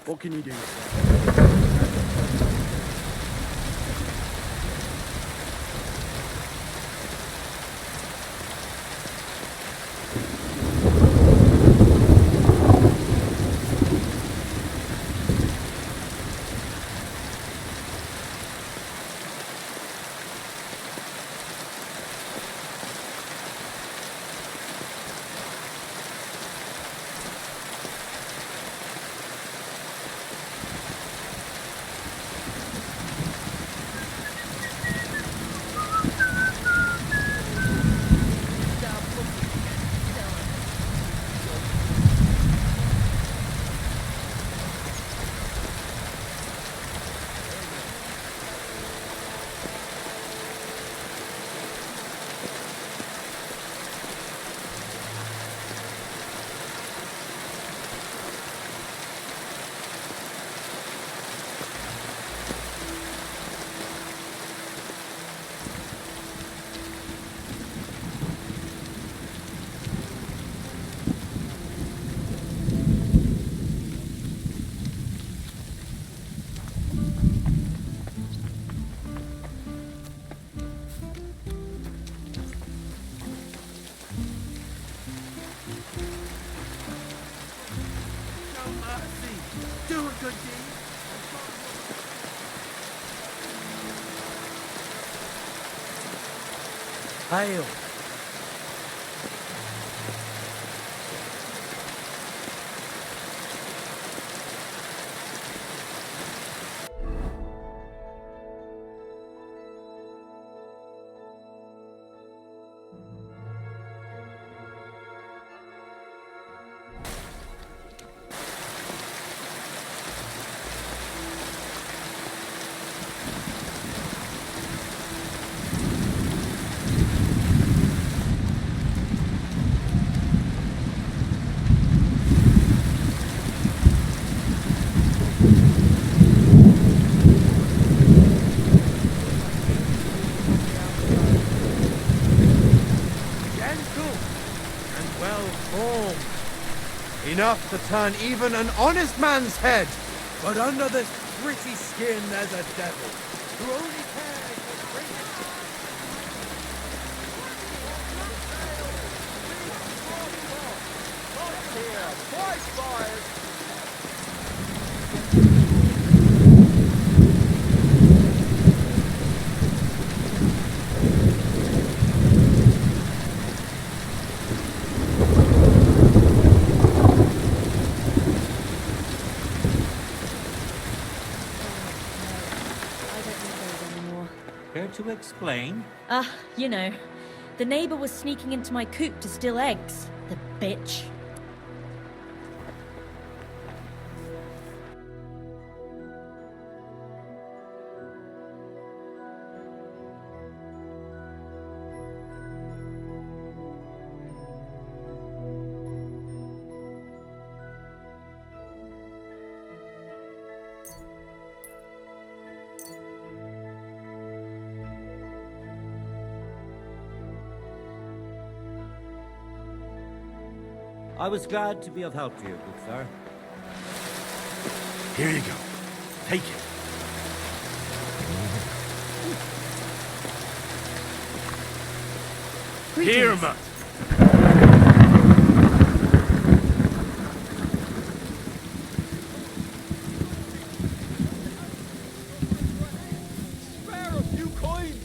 What can you do? Hail. Gentle and well formed. Enough to turn even an honest man's head. But under this pretty skin there's a devil who only cares for drinking. Twice fired. Care to explain? You know, the neighbor was sneaking into my coop to steal eggs. The bitch. I was glad to be of help to you, good sir. Here you go. Take it. Here, man. Spare a few coins.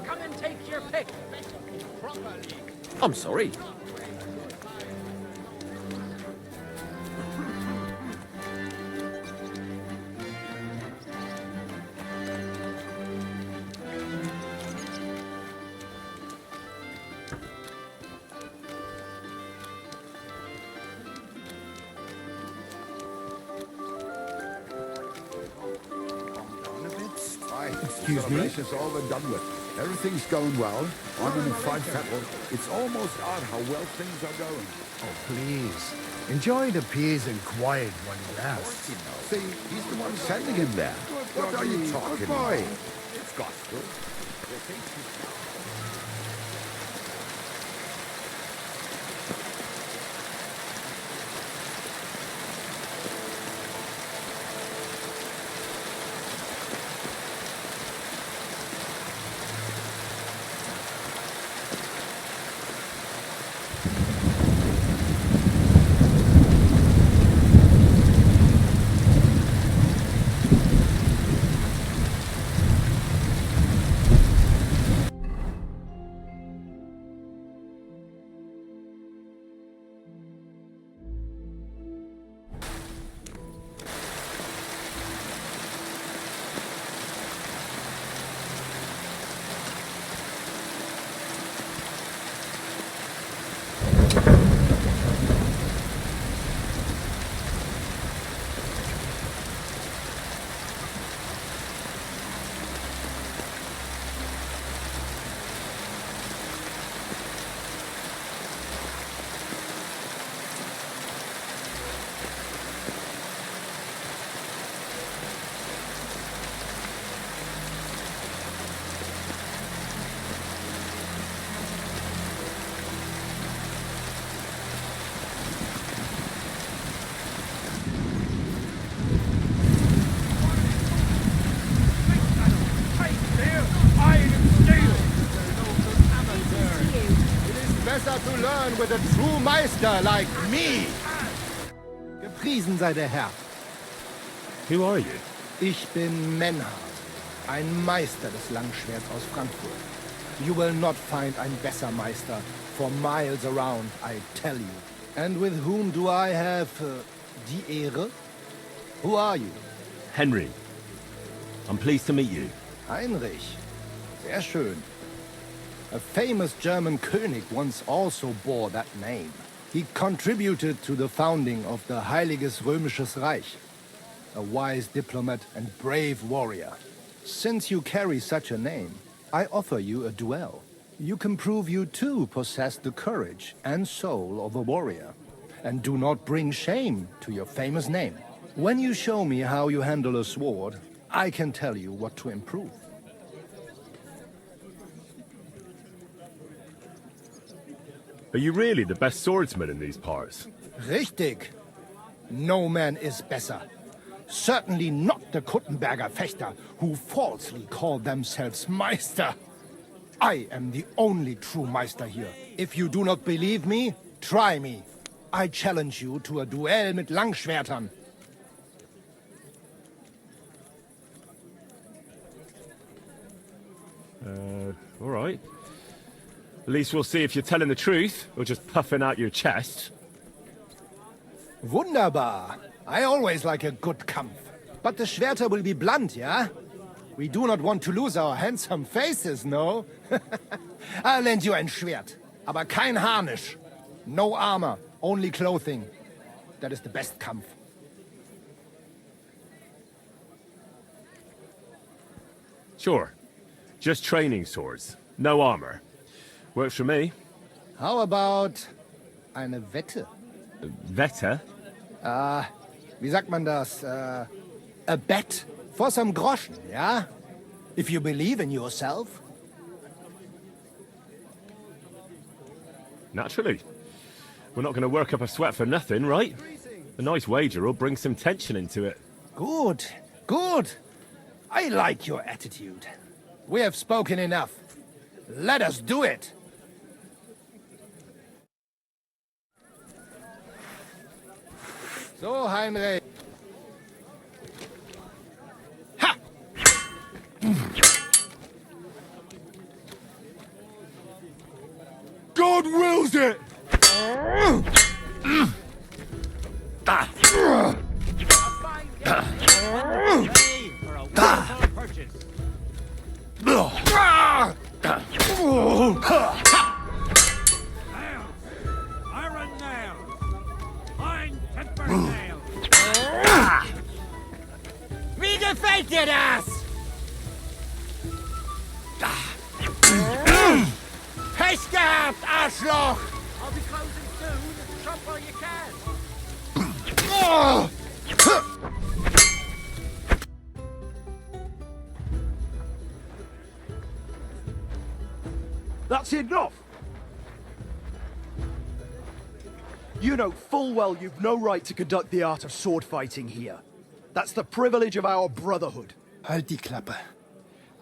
Come and take your pick. I'm sorry. Excuse me? It's all been done with. Everything's going well. I'm in a fine fettle. It's almost odd how well things are going. Oh, please. Enjoy the peace and quiet when you last. See, he's the one sending him there. What are you talking about? It's gospel. better to learn with a true Meister like me. Gepriesen sei der Herr. Who are you? Ich bin Menhard, ein Meister des Langschwerts aus Frankfurt. You will not find ein besser Meister for miles around, I tell you. And with whom do I have die Ehre? Who are you? Henry. I'm pleased to meet you. Heinrich. Sehr schön. A famous German König once also bore that name. He contributed to the founding of the Heiliges Römisches Reich. A wise diplomat and brave warrior. Since you carry such a name, I offer you a duel. You can prove you too possess the courage and soul of a warrior. And do not bring shame to your famous name. When you show me how you handle a sword, I can tell you what to improve. Are you really the best swordsman in these parts? Richtig. No man is besser. Certainly not the Kuttenberger Fechter, who falsely call themselves Meister. I am the only true Meister here. If you do not believe me, try me. I challenge you to a duel mit Langschwertern. All right. At least we'll see if you're telling the truth, or just puffing out your chest. Wunderbar. I always like a good Kampf. But the Schwerter will be blunt, yeah? We do not want to lose our handsome faces, no? I'll lend you ein Schwert. Aber kein Harnisch. No armor, only clothing. That is the best Kampf. Sure. Just training swords. No armor. Works for me. How about eine Wette? Wette? Wie sagt man das? A bet for some Groschen, yeah? If you believe in yourself. Naturally. We're not going to work up a sweat for nothing, right? A nice wager will bring some tension into it. Good, good. I like your attitude. We have spoken enough. Let us do it. So, Heinrich. Ha! God wills it! Iron nail! Ein temper nail! Wie gefällt dir das? Pech gehabt, Arschloch! I'll be closing soon. Shop while you can. That's enough! You know full well you've no right to conduct the art of sword fighting here. That's the privilege of our brotherhood. Halt die Klappe.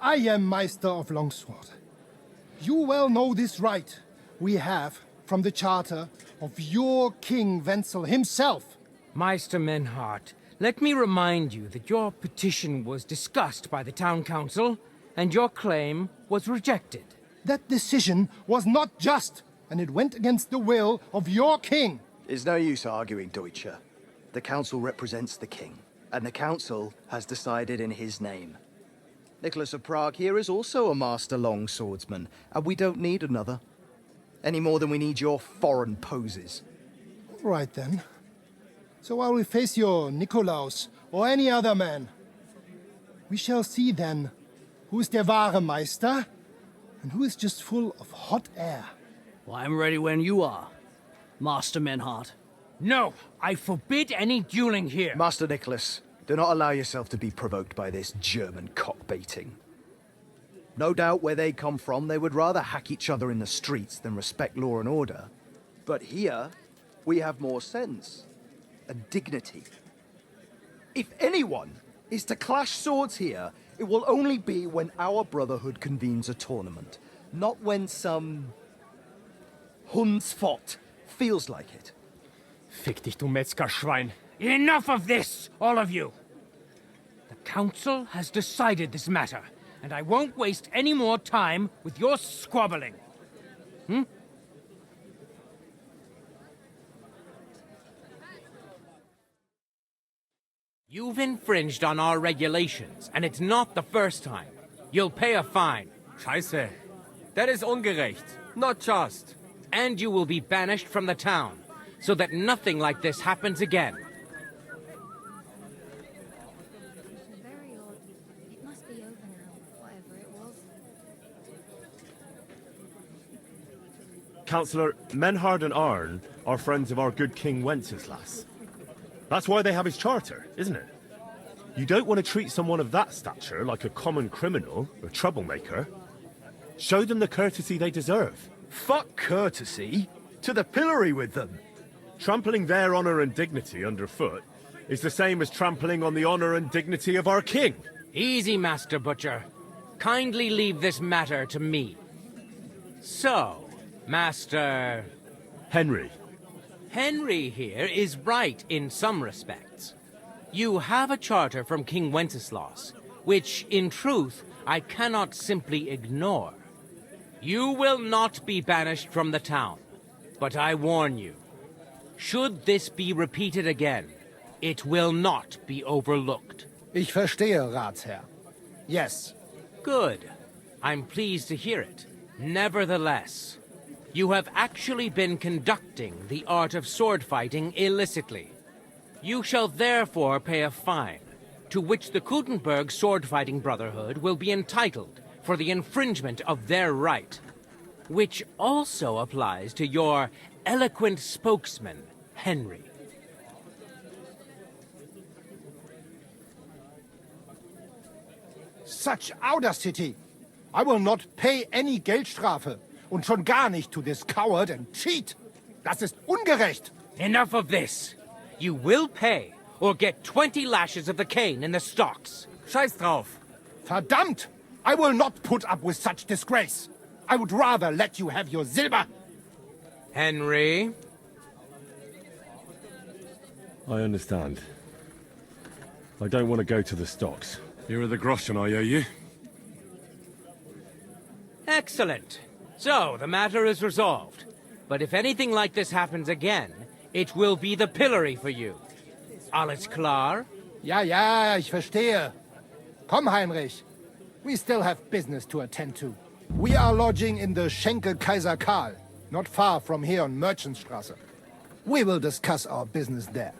I am Meister of Longsword. You well know this right we have from the charter of your King Wenzel himself. Meister Menhart, let me remind you that your petition was discussed by the town council, and your claim was rejected. That decision was not just, and it went against the will of your king. It's no use arguing, Deutscher. The council represents the king, and the council has decided in his name. Nicholas of Prague here is also a master longswordsman, and we don't need another. Any more than we need your foreign poses. All right then. So I will face your Nikolaus or any other man. We shall see then who is der wahre Meister and who is just full of hot air. Well, I'm ready when you are, Master Menhart. No, I forbid any dueling here. Master Nicholas, do not allow yourself to be provoked by this German cock-baiting. No doubt where they come from, they would rather hack each other in the streets than respect law and order. But here, we have more sense and dignity. If anyone is to clash swords here, it will only be when our brotherhood convenes a tournament, not when some Hundsfott. Feels like it. Fick dich, du Metzgerschwein. Enough of this, all of you! The Council has decided this matter, and I won't waste any more time with your squabbling. Hmm? You've infringed on our regulations, and it's not the first time. You'll pay a fine. Scheiße. That is ungerecht. Not just. And you will be banished from the town, so that nothing like this happens again. Very odd. It must be over now, whatever it was. Councillor, Menhard and Arn are friends of our good King Wenceslas. That's why they have his charter, isn't it? You don't want to treat someone of that stature like a common criminal or troublemaker. Show them the courtesy they deserve. Fuck courtesy. To the pillory with them. Trampling their honor and dignity underfoot is the same as trampling on the honor and dignity of our king. Easy, Master Butcher. Kindly leave this matter to me. So, Master... Henry. Henry here is right in some respects. You have a charter from King Wenceslas, which, in truth, I cannot simply ignore. You will not be banished from the town, but I warn you, should this be repeated again, it will not be overlooked. Ich verstehe, Ratsherr. Yes. Good. I'm pleased to hear it. Nevertheless, you have actually been conducting the art of sword fighting illicitly. You shall therefore pay a fine, to which the Kuttenberg Sword Fighting Brotherhood will be entitled for the infringement of their right, which also applies to your eloquent spokesman, Henry. Such audacity! I will not pay any Geldstrafe. Und schon gar nicht to this coward and cheat. Das ist ungerecht. Enough of this. You will pay, or get 20 lashes of the cane in the stocks. Scheiß drauf. Verdammt! I will not put up with such disgrace. I would rather let you have your silver. Henry? I understand. I don't want to go to the stocks. Here are the groschen I owe you. Excellent. So, the matter is resolved. But if anything like this happens again, it will be the pillory for you. Alles klar? Ja, ja, ich verstehe. Komm, Heinrich. We still have business to attend to. We are lodging in the Schenke Kaiser Karl, not far from here on Merchantstrasse. We will discuss our business there.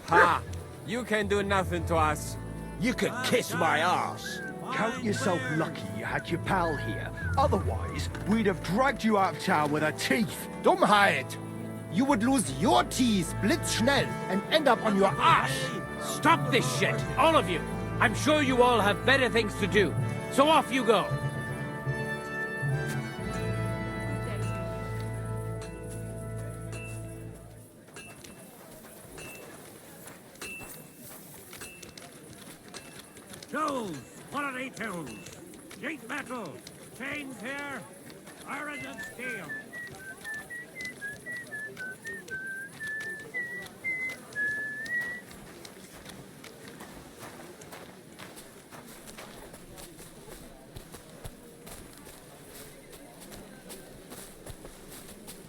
Ha! You can do nothing to us. You could kiss my ass. Count yourself lucky you had your pal here. Otherwise, we'd have dragged you out of town with our teeth. Dummheit! You would lose your teeth blitzschnell and end up on your ass. Stop this shit, all of you. I'm sure you all have better things to do. So off you go. Tools! What are they tools? Sheet metal, chains here, iron and steel.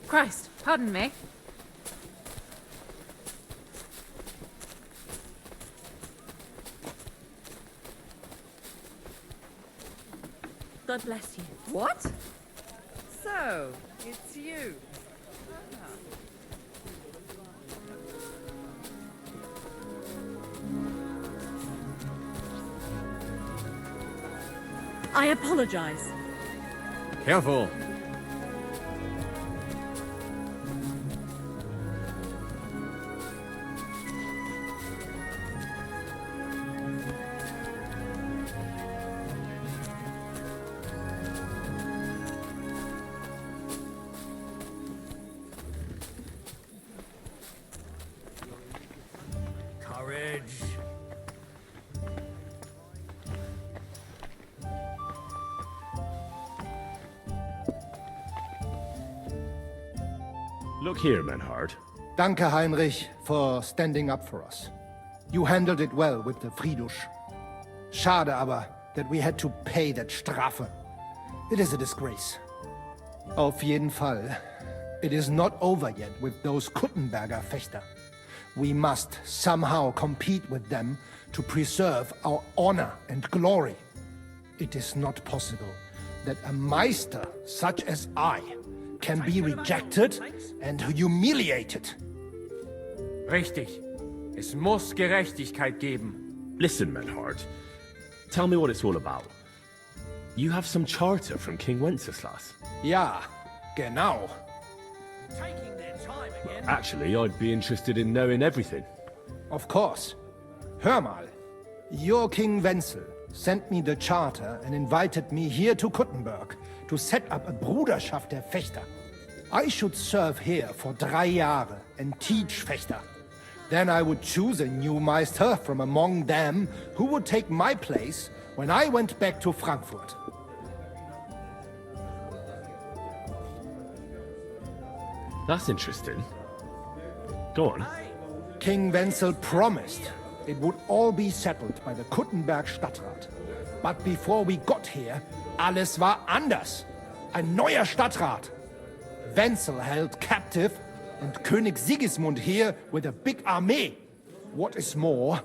Christ, pardon me. God bless you. What? So, it's you. I apologize. Careful. Courage. Look here, Menhard. Danke, Heinrich, for standing up for us. You handled it well with the Friedusch. Schade aber, that we had to pay that Strafe. It is a disgrace. Auf jeden Fall, it is not over yet with those Kuttenberger Fechter. We must somehow compete with them to preserve our honor and glory. It is not possible that a Meister such as I can be rejected and humiliated. Richtig. Es muss Gerechtigkeit geben. Listen, Menhard. Tell me what it's all about. You have some charter from King Wenceslas. Ja, genau. Actually, I'd be interested in knowing everything. Of course. Hör mal. Your King Wenzel sent me the charter and invited me here to Kuttenberg to set up a Bruderschaft der Fechter. I should serve here for 3 Jahre and teach Fechter. Then I would choose a new Meister from among them who would take my place when I went back to Frankfurt. That's interesting. Go on. King Wenzel promised it would all be settled by the Kuttenberg Stadtrat. But before we got here, alles war anders. Ein neuer Stadtrat. Wenzel held captive and König Sigismund here with a big army. What is more,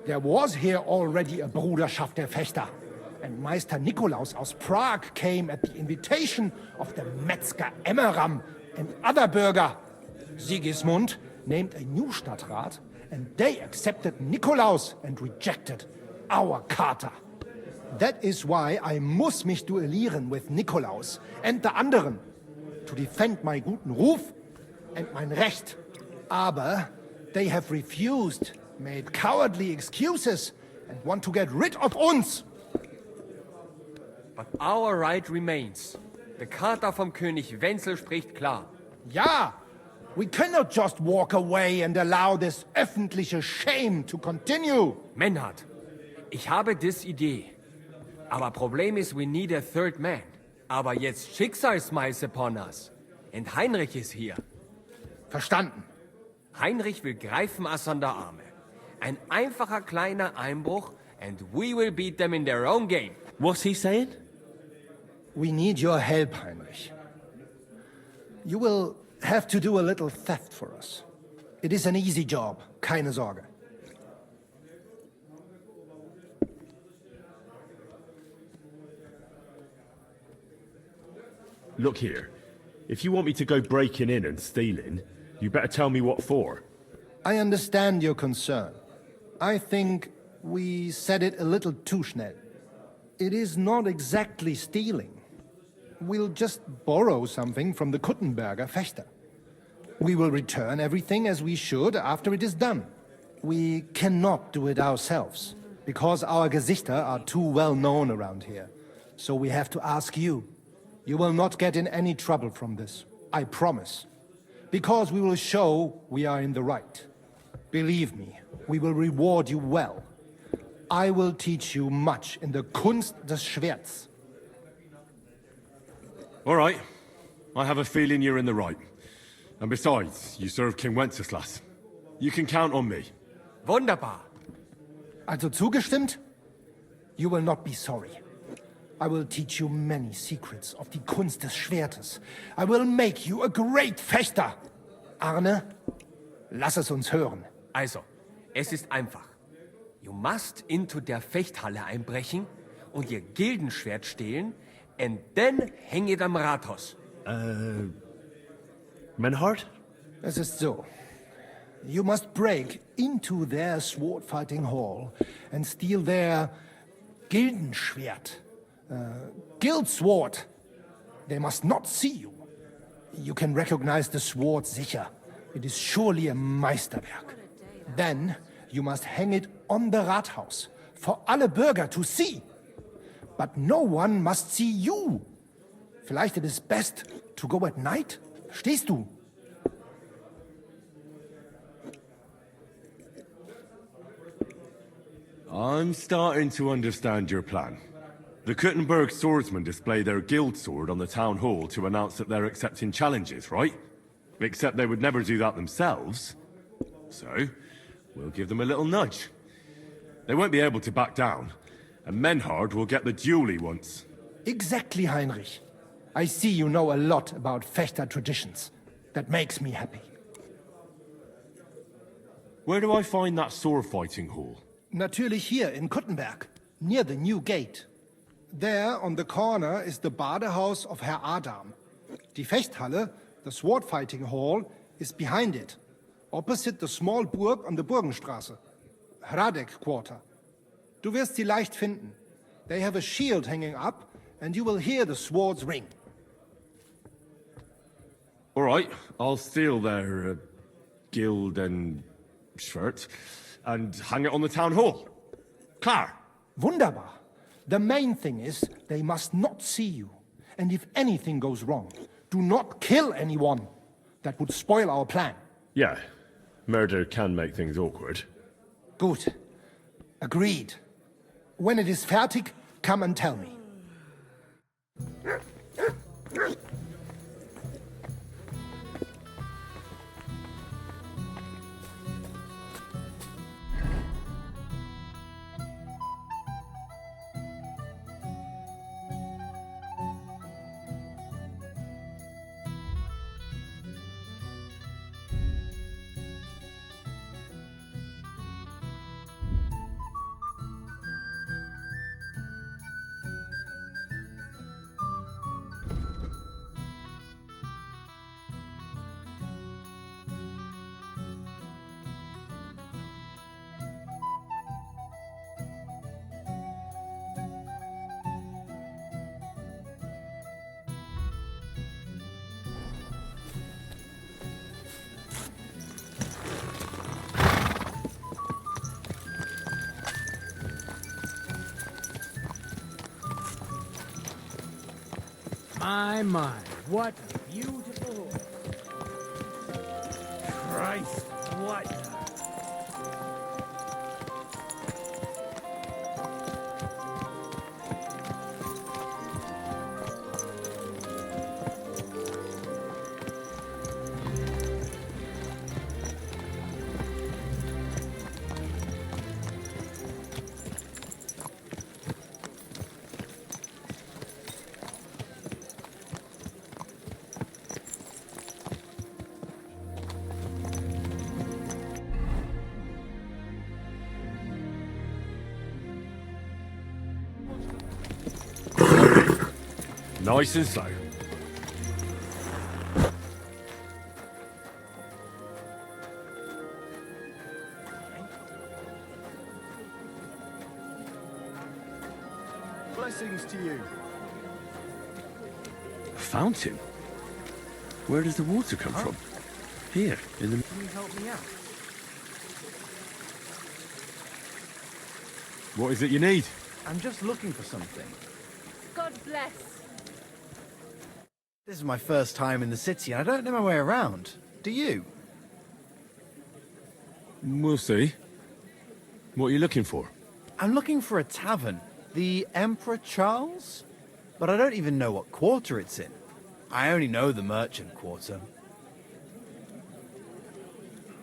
there was here already a Bruderschaft der Fechter. And Meister Nikolaus aus Prague came at the invitation of the Metzger Emmeram and other Bürger. Sigismund named a new Stadtrat, and they accepted Nikolaus and rejected our Charta. That is why I muss mich duellieren with Nikolaus and the anderen, to defend my guten Ruf and mein Recht. Aber they have refused, made cowardly excuses, and want to get rid of uns. But our right remains. The Charta vom König Wenzel spricht klar. Ja, we cannot just walk away and allow this öffentliche shame to continue. Menhard, ich habe dis Idee. Aber Problem ist, we need a third man. Aber jetzt Schicksalsmeis upon us. Und Heinrich ist hier. Verstanden. Heinrich will greifen us an der Arme. Ein einfacher kleiner Einbruch and we will beat them in their own game. What's he saying? We need your help, Heinrich. You will have to do a little theft for us. It is an easy job, keine Sorge. Look here. If you want me to go breaking in and stealing, you better tell me what for. I understand your concern. I think we said it a little too schnell. It is not exactly stealing. We'll just borrow something from the Kuttenberger Fechter. We will return everything as we should after it is done. We cannot do it ourselves, because our Gesichter are too well known around here. So we have to ask you. You will not get in any trouble from this, I promise. Because we will show we are in the right. Believe me, we will reward you well. I will teach you much in the Kunst des Schwerts. All right. I have a feeling you're in the right. And besides, you serve King Wenceslas. You can count on me. Wunderbar. Also zugestimmt? You will not be sorry. I will teach you many secrets of die Kunst des Schwertes. I will make you a great Fechter. Arne, lass es uns hören. Also, es ist einfach. You must into der Fechthalle einbrechen und ihr Gildenschwert stehlen and then hang it am Rathaus. Menhard? Es ist so. You must break into their sword-fighting hall and steal their Gildenschwert. Guild sword. They must not see you. You can recognize the sword sicher. It is surely a Meisterwerk. Then you must hang it on the Rathaus for alle Bürger to see. But no one must see you. Vielleicht it is best to go at night? Verstehst du? I'm starting to understand your plan. The Kuttenberg swordsmen display their guild sword on the town hall to announce that they're accepting challenges, right? Except they would never do that themselves. So, we'll give them a little nudge. They won't be able to back down, and Menhard will get the duel he wants. Exactly, Heinrich. I see you know a lot about Fechter traditions. That makes me happy. Where do I find that sword fighting hall? Natürlich hier in Kuttenberg, near the new gate. There, on the corner, is the Badehaus of Herr Adam. Die Fechthalle, the sword fighting hall, is behind it, opposite the small Burg on the Burgenstraße. Hradek Quarter. Du wirst sie leicht finden. They have a shield hanging up, and you will hear the swords ring. All right, I'll steal their guild and shirt and hang it on the town hall. Klar. Wunderbar. The main thing is, they must not see you. And if anything goes wrong, do not kill anyone. That would spoil our plan. Yeah, murder can make things awkward. Gut. Agreed. When it is fertig, come and tell me. My, what a beautiful... Christ, what... Nice and slow. Blessings to you. A fountain? Where does the water come from? Here, in the... Can you help me out? What is it you need? I'm just looking for something. God bless. This is my first time in the city, and I don't know my way around. Do you? We'll see. What are you looking for? I'm looking for a tavern. The Emperor Charles? But I don't even know what quarter it's in. I only know the merchant quarter.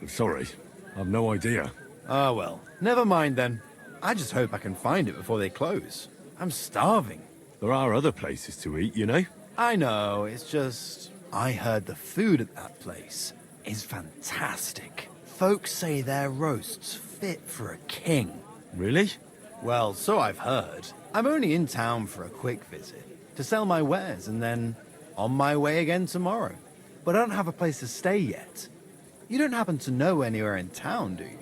I'm sorry. I've no idea. Ah, well. Never mind then. I just hope I can find it before they close. I'm starving. There are other places to eat, you know? I know, it's just... I heard the food at that place is fantastic. Folks say their roasts fit for a king. Really? Well, so I've heard. I'm only in town for a quick visit, to sell my wares, and then on my way again tomorrow. But I don't have a place to stay yet. You don't happen to know anywhere in town, do you?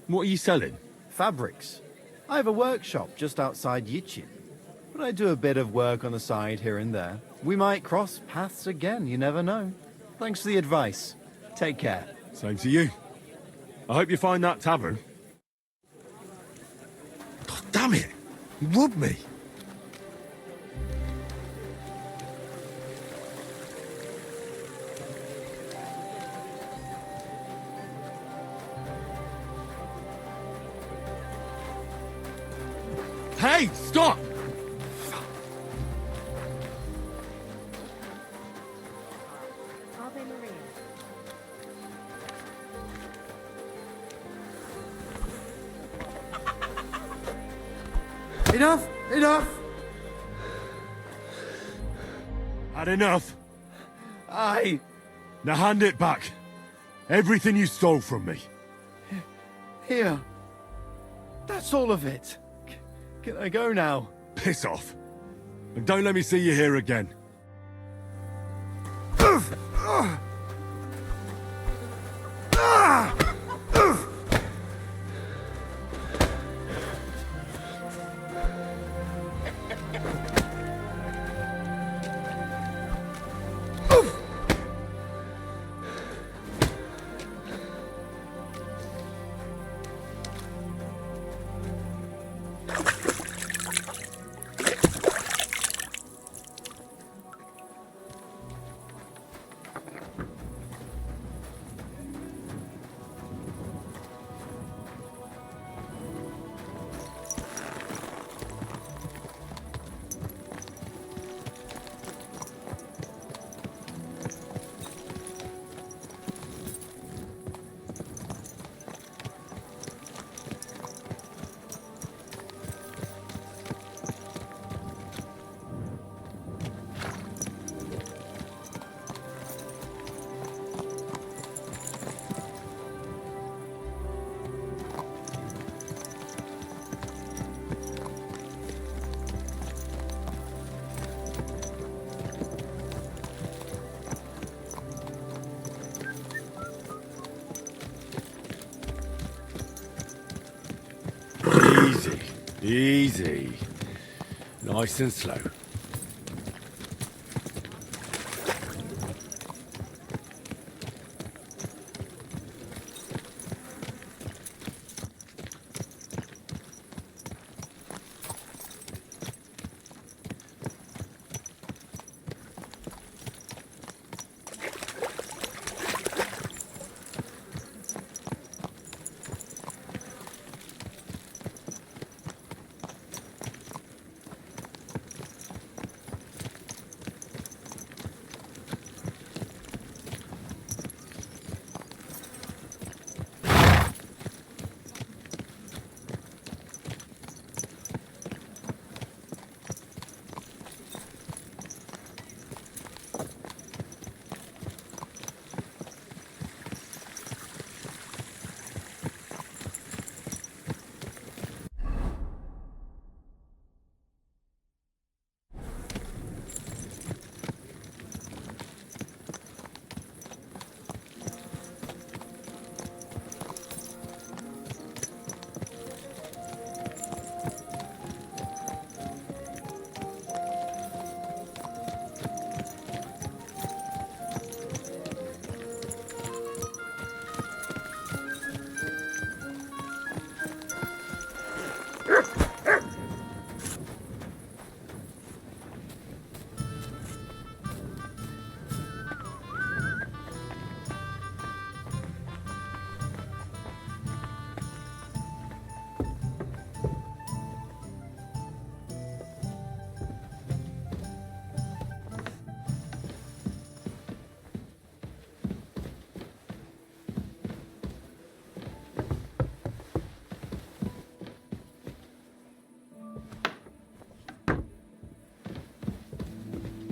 What are you selling? Fabrics. I have a workshop just outside Yichin. But I do a bit of work on the side here and there. We might cross paths again, you never know. Thanks for the advice. Take care. Same to you. I hope you find that tavern. God damn it! You robbed me! Hey, stop! Enough! Enough! Had enough? Aye. Now hand it back. Everything you stole from me. Here. That's all of it. Can I go now? Piss off. And don't let me see you here again. Easy. Easy. Nice and slow.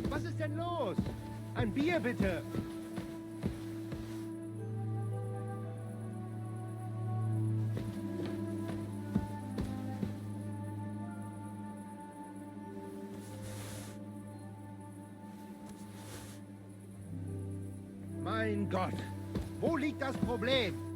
Was ist denn los? Ein Bier bitte. Mein Gott, wo liegt das Problem?